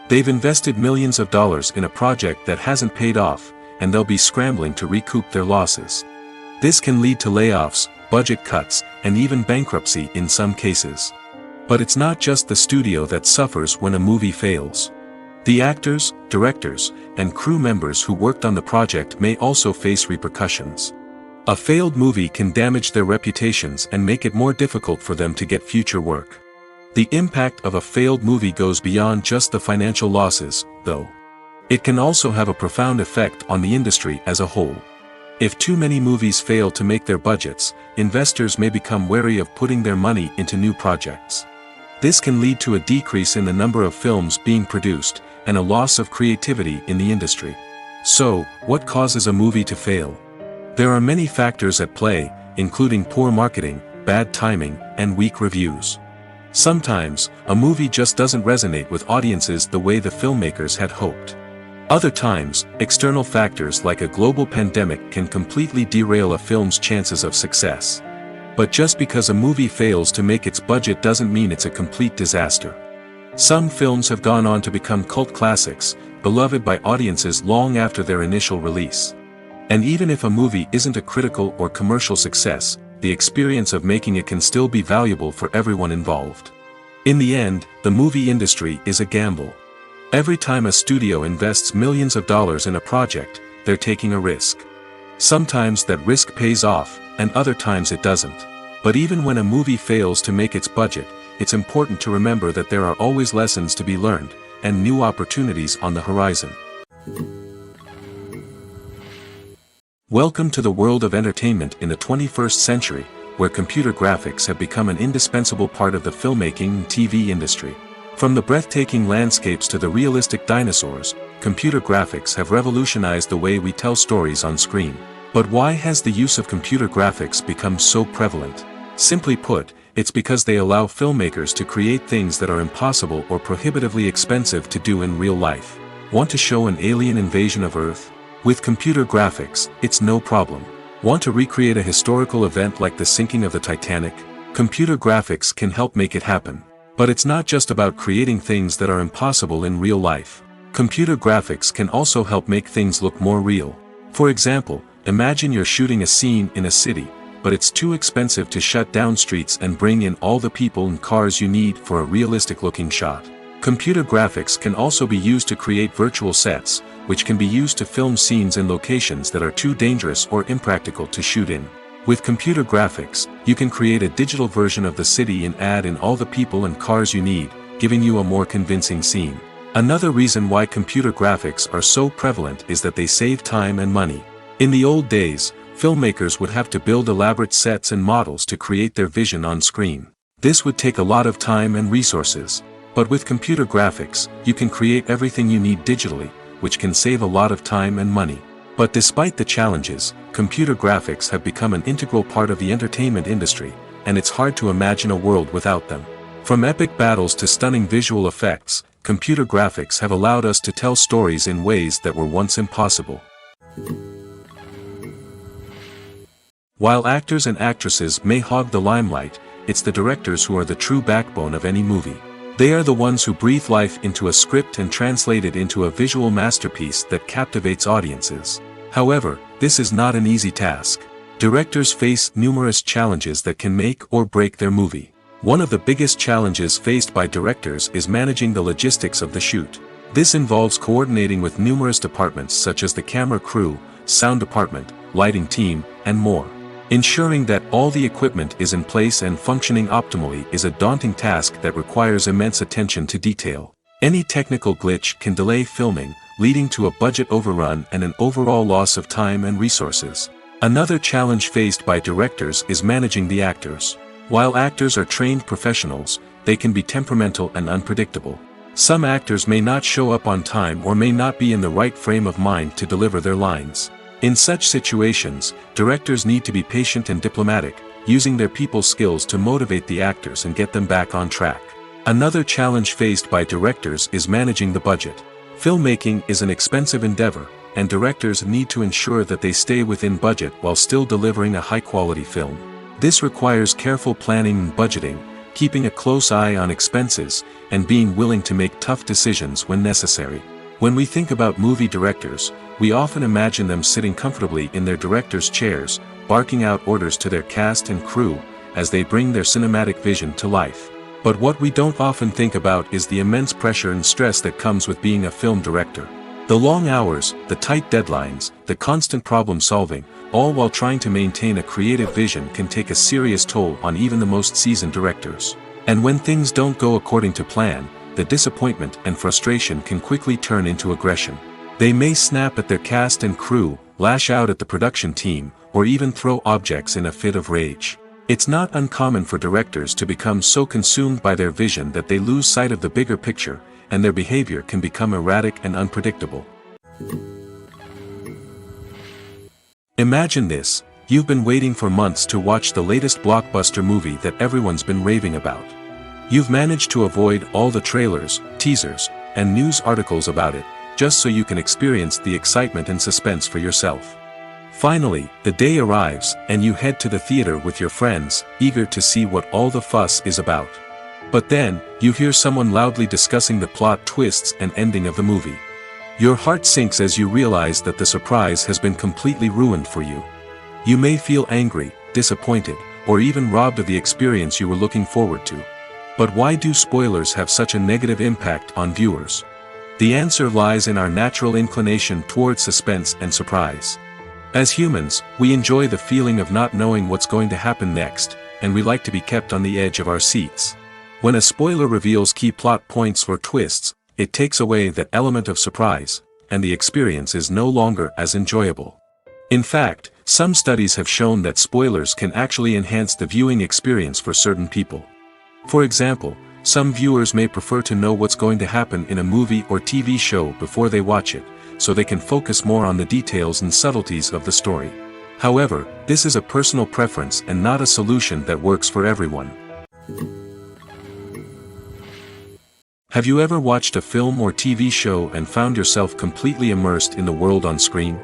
They've invested millions of dollars in a project that hasn't paid off, and they'll be scrambling to recoup their losses. This can lead to layoffs, budget cuts, and even bankruptcy in some cases. But it's not just the studio that suffers when a movie fails. The actors, directors, and crew members who worked on the project may also face repercussions. A failed movie can damage their reputations and make it more difficult for them to get future work. The impact of a failed movie goes beyond just the financial losses, though. It can also have a profound effect on the industry as a whole. If too many movies fail to make their budgets, investors may become wary of putting their money into new projects. This can lead to a decrease in the number of films being produced, and a loss of creativity in the industry. So, what causes a movie to fail? There are many factors at play, including poor marketing, bad timing, and weak reviews. Sometimes, a movie just doesn't resonate with audiences the way the filmmakers had hoped. Other times, external factors like a global pandemic can completely derail a film's chances of success. But just because a movie fails to make its budget doesn't mean it's a complete disaster. Some films have gone on to become cult classics, beloved by audiences long after their initial release. And even if a movie isn't a critical or commercial success, the experience of making it can still be valuable for everyone involved. In the end, the movie industry is a gamble. Every time a studio invests millions of dollars in a project, they're taking a risk. Sometimes that risk pays off, and other times it doesn't. But even when a movie fails to make its budget, it's important to remember that there are always lessons to be learned, and new opportunities on the horizon. Welcome to the world of entertainment in the 21st century, where computer graphics have become an indispensable part of the filmmaking and TV industry. From the breathtaking landscapes to the realistic dinosaurs, computer graphics have revolutionized the way we tell stories on screen. But why has the use of computer graphics become so prevalent? Simply put, it's because they allow filmmakers to create things that are impossible or prohibitively expensive to do in real life. Want to show an alien invasion of Earth? With computer graphics, it's no problem. Want to recreate a historical event like the sinking of the Titanic? Computer graphics can help make it happen. But it's not just about creating things that are impossible in real life. Computer graphics can also help make things look more real. For example, imagine you're shooting a scene in a city, but it's too expensive to shut down streets and bring in all the people and cars you need for a realistic-looking shot. Computer graphics can also be used to create virtual sets, which can be used to film scenes in locations that are too dangerous or impractical to shoot in. With computer graphics, you can create a digital version of the city and add in all the people and cars you need, giving you a more convincing scene. Another reason why computer graphics are so prevalent is that they save time and money. In the old days, filmmakers would have to build elaborate sets and models to create their vision on screen. This would take a lot of time and resources. But with computer graphics, you can create everything you need digitally, which can save a lot of time and money. But despite the challenges, computer graphics have become an integral part of the entertainment industry, and it's hard to imagine a world without them. From epic battles to stunning visual effects, computer graphics have allowed us to tell stories in ways that were once impossible. While actors and actresses may hog the limelight, it's the directors who are the true backbone of any movie. They are the ones who breathe life into a script and translate it into a visual masterpiece that captivates audiences. However, this is not an easy task. Directors face numerous challenges that can make or break their movie. One of the biggest challenges faced by directors is managing the logistics of the shoot. This involves coordinating with numerous departments such as the camera crew, sound department, lighting team, and more. Ensuring that all the equipment is in place and functioning optimally is a daunting task that requires immense attention to detail. Any technical glitch can delay filming, leading to a budget overrun and an overall loss of time and resources. Another challenge faced by directors is managing the actors. While actors are trained professionals, they can be temperamental and unpredictable. Some actors may not show up on time or may not be in the right frame of mind to deliver their lines. In such situations, directors need to be patient and diplomatic, using their people skills to motivate the actors and get them back on track. Another challenge faced by directors is managing the budget. Filmmaking is an expensive endeavor, and directors need to ensure that they stay within budget while still delivering a high-quality film. This requires careful planning and budgeting, keeping a close eye on expenses, and being willing to make tough decisions when necessary. When we think about movie directors, we often imagine them sitting comfortably in their director's chairs, barking out orders to their cast and crew, as they bring their cinematic vision to life. But what we don't often think about is the immense pressure and stress that comes with being a film director. The long hours, the tight deadlines, the constant problem solving, all while trying to maintain a creative vision can take a serious toll on even the most seasoned directors. And when things don't go according to plan, the disappointment and frustration can quickly turn into aggression. They may snap at their cast and crew, lash out at the production team, or even throw objects in a fit of rage. It's not uncommon for directors to become so consumed by their vision that they lose sight of the bigger picture, and their behavior can become erratic and unpredictable. Imagine this: you've been waiting for months to watch the latest blockbuster movie that everyone's been raving about. You've managed to avoid all the trailers, teasers, and news articles about it, just so you can experience the excitement and suspense for yourself. Finally, the day arrives, and you head to the theater with your friends, eager to see what all the fuss is about. But then, you hear someone loudly discussing the plot twists and ending of the movie. Your heart sinks as you realize that the surprise has been completely ruined for you. You may feel angry, disappointed, or even robbed of the experience you were looking forward to. But why do spoilers have such a negative impact on viewers? The answer lies in our natural inclination toward suspense and surprise. As humans, we enjoy the feeling of not knowing what's going to happen next, and we like to be kept on the edge of our seats. When a spoiler reveals key plot points or twists, it takes away that element of surprise, and the experience is no longer as enjoyable. In fact, some studies have shown that spoilers can actually enhance the viewing experience for certain people. For example, some viewers may prefer to know what's going to happen in a movie or TV show before they watch it, so they can focus more on the details and subtleties of the story. However, this is a personal preference and not a solution that works for everyone. Have you ever watched a film or TV show and found yourself completely immersed in the world on screen?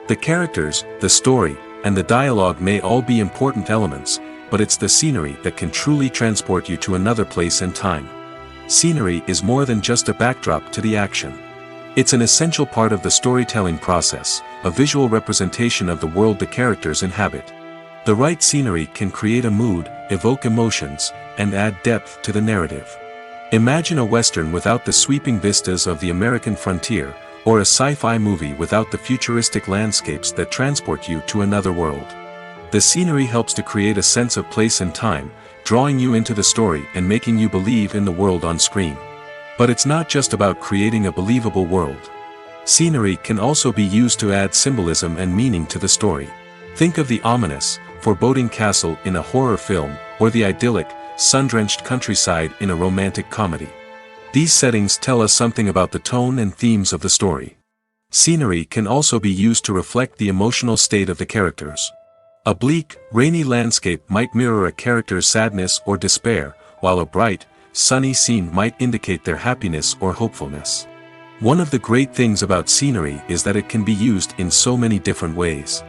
The characters, the story, and the dialogue may all be important elements, but it's the scenery that can truly transport you to another place and time. Scenery is more than just a backdrop to the action. It's an essential part of the storytelling process, a visual representation of the world the characters inhabit. The right scenery can create a mood, evoke emotions, and add depth to the narrative. Imagine a Western without the sweeping vistas of the American frontier, or a sci-fi movie without the futuristic landscapes that transport you to another world. The scenery helps to create a sense of place and time, drawing you into the story and making you believe in the world on screen. But it's not just about creating a believable world. Scenery can also be used to add symbolism and meaning to the story. Think of the ominous, foreboding castle in a horror film, or the idyllic, sun-drenched countryside in a romantic comedy. These settings tell us something about the tone and themes of the story. Scenery can also be used to reflect the emotional state of the characters. A bleak, rainy landscape might mirror a character's sadness or despair, while a bright, sunny scene might indicate their happiness or hopefulness. One of the great things about scenery is that it can be used in so many different ways.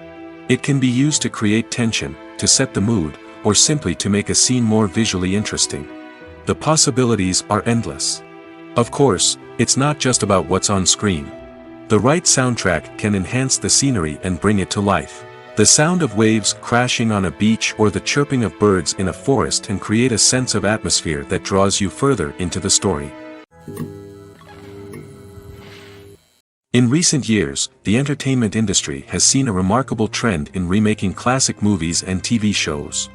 It can be used to create tension, to set the mood, or simply to make a scene more visually interesting. The possibilities are endless. Of course, it's not just about what's on screen. The right soundtrack can enhance the scenery and bring it to life. The sound of waves crashing on a beach or the chirping of birds in a forest can create a sense of atmosphere that draws you further into the story. In recent years, the entertainment industry has seen a remarkable trend in remaking classic movies and TV shows.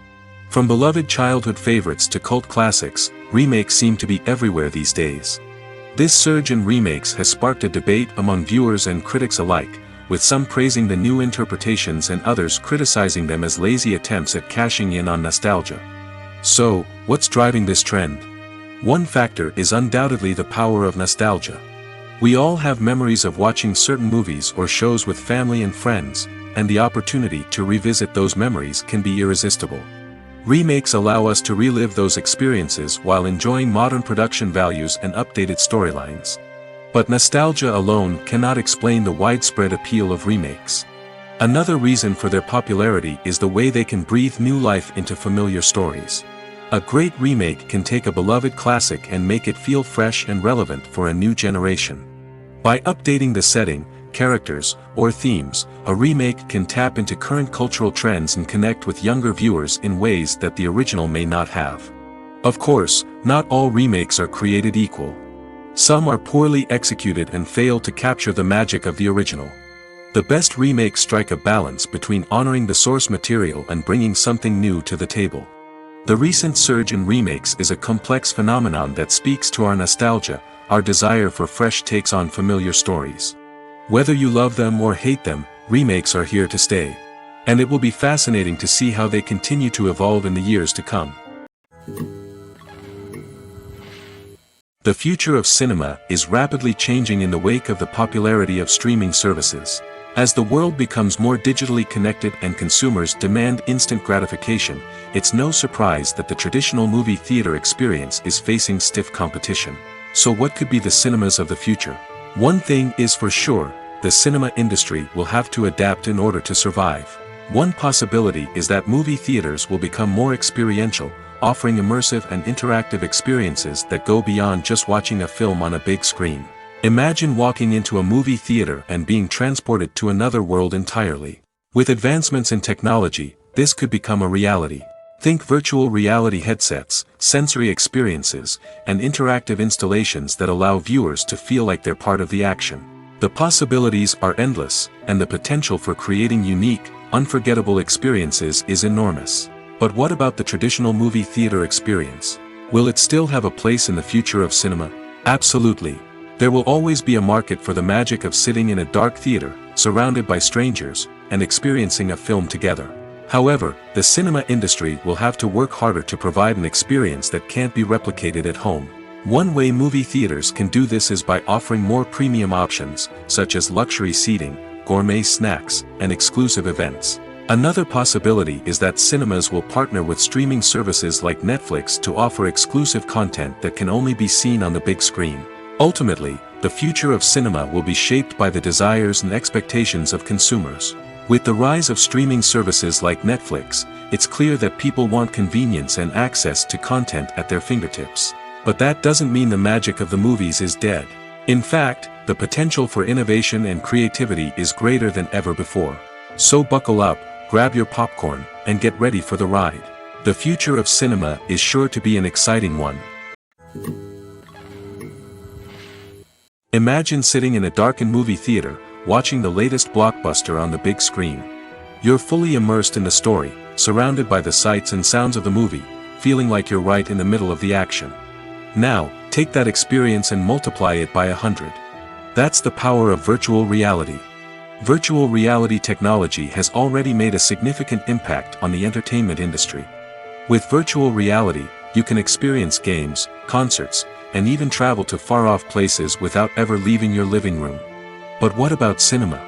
From beloved childhood favorites to cult classics, remakes seem to be everywhere these days. This surge in remakes has sparked a debate among viewers and critics alike, with some praising the new interpretations and others criticizing them as lazy attempts at cashing in on nostalgia. So, what's driving this trend? One factor is undoubtedly the power of nostalgia. We all have memories of watching certain movies or shows with family and friends, and the opportunity to revisit those memories can be irresistible. Remakes allow us to relive those experiences while enjoying modern production values and updated storylines. But nostalgia alone cannot explain the widespread appeal of remakes. Another reason for their popularity is the way they can breathe new life into familiar stories. A great remake can take a beloved classic and make it feel fresh and relevant for a new generation. By updating the setting, characters, or themes, a remake can tap into current cultural trends and connect with younger viewers in ways that the original may not have. Of course, not all remakes are created equal. Some are poorly executed and fail to capture the magic of the original. The best remakes strike a balance between honoring the source material and bringing something new to the table. The recent surge in remakes is a complex phenomenon that speaks to our nostalgia, our desire for fresh takes on familiar stories. Whether you love them or hate them, remakes are here to stay. And it will be fascinating to see how they continue to evolve in the years to come. The future of cinema is rapidly changing in the wake of the popularity of streaming services. As the world becomes more digitally connected and consumers demand instant gratification, it's no surprise that the traditional movie theater experience is facing stiff competition. So what could be the cinemas of the future? One thing is for sure, the cinema industry will have to adapt in order to survive. One possibility is that movie theaters will become more experiential, offering immersive and interactive experiences that go beyond just watching a film on a big screen. Imagine walking into a movie theater and being transported to another world entirely. With advancements in technology, this could become a reality. Think virtual reality headsets, sensory experiences, and interactive installations that allow viewers to feel like they're part of the action. The possibilities are endless, and the potential for creating unique, unforgettable experiences is enormous. But what about the traditional movie theater experience? Will it still have a place in the future of cinema? Absolutely. There will always be a market for the magic of sitting in a dark theater, surrounded by strangers, and experiencing a film together. However, the cinema industry will have to work harder to provide an experience that can't be replicated at home. One way movie theaters can do this is by offering more premium options, such as luxury seating, gourmet snacks, and exclusive events. Another possibility is that cinemas will partner with streaming services like Netflix to offer exclusive content that can only be seen on the big screen. Ultimately, the future of cinema will be shaped by the desires and expectations of consumers. With the rise of streaming services like Netflix, it's clear that people want convenience and access to content at their fingertips. But that doesn't mean the magic of the movies is dead. In fact, the potential for innovation and creativity is greater than ever before. So buckle up, grab your popcorn, and get ready for the ride. The future of cinema is sure to be an exciting one. Imagine sitting in a darkened movie theater, watching the latest blockbuster on the big screen. You're fully immersed in the story, surrounded by the sights and sounds of the movie, feeling like you're right in the middle of the action. Now, take that experience and multiply it by 100. That's the power of virtual reality. Virtual reality technology has already made a significant impact on the entertainment industry. With virtual reality, you can experience games, concerts, and even travel to far-off places without ever leaving your living room. But what about cinema?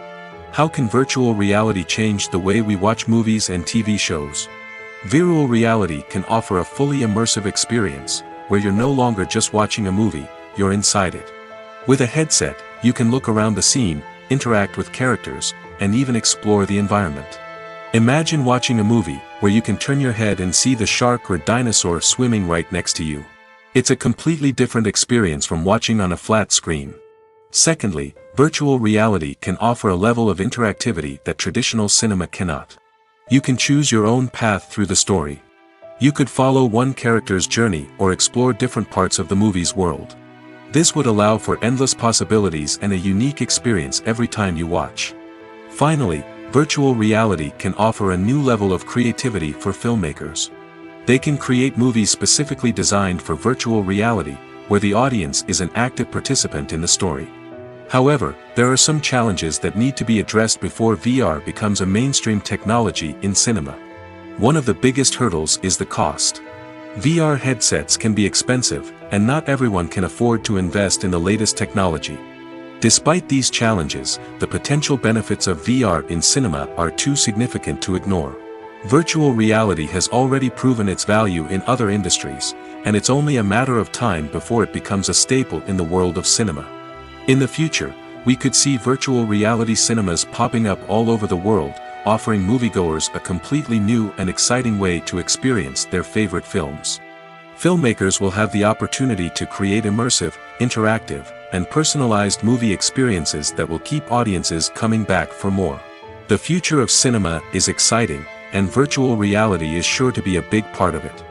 How can virtual reality change the way we watch movies and TV shows? Virtual reality can offer a fully immersive experience, where you're no longer just watching a movie, you're inside it. With a headset, you can look around the scene, interact with characters, and even explore the environment. Imagine watching a movie, where you can turn your head and see the shark or dinosaur swimming right next to you. It's a completely different experience from watching on a flat screen. Secondly, virtual reality can offer a level of interactivity that traditional cinema cannot. You can choose your own path through the story. You could follow one character's journey or explore different parts of the movie's world. This would allow for endless possibilities and a unique experience every time you watch. Finally, virtual reality can offer a new level of creativity for filmmakers. They can create movies specifically designed for virtual reality, where the audience is an active participant in the story. However, there are some challenges that need to be addressed before VR becomes a mainstream technology in cinema. One of the biggest hurdles is the cost. VR headsets can be expensive, and not everyone can afford to invest in the latest technology. Despite these challenges, the potential benefits of VR in cinema are too significant to ignore. Virtual reality has already proven its value in other industries, and it's only a matter of time before it becomes a staple in the world of cinema. In the future, we could see virtual reality cinemas popping up all over the world, offering moviegoers a completely new and exciting way to experience their favorite films. Filmmakers will have the opportunity to create immersive, interactive, and personalized movie experiences that will keep audiences coming back for more. The future of cinema is exciting, and virtual reality is sure to be a big part of it.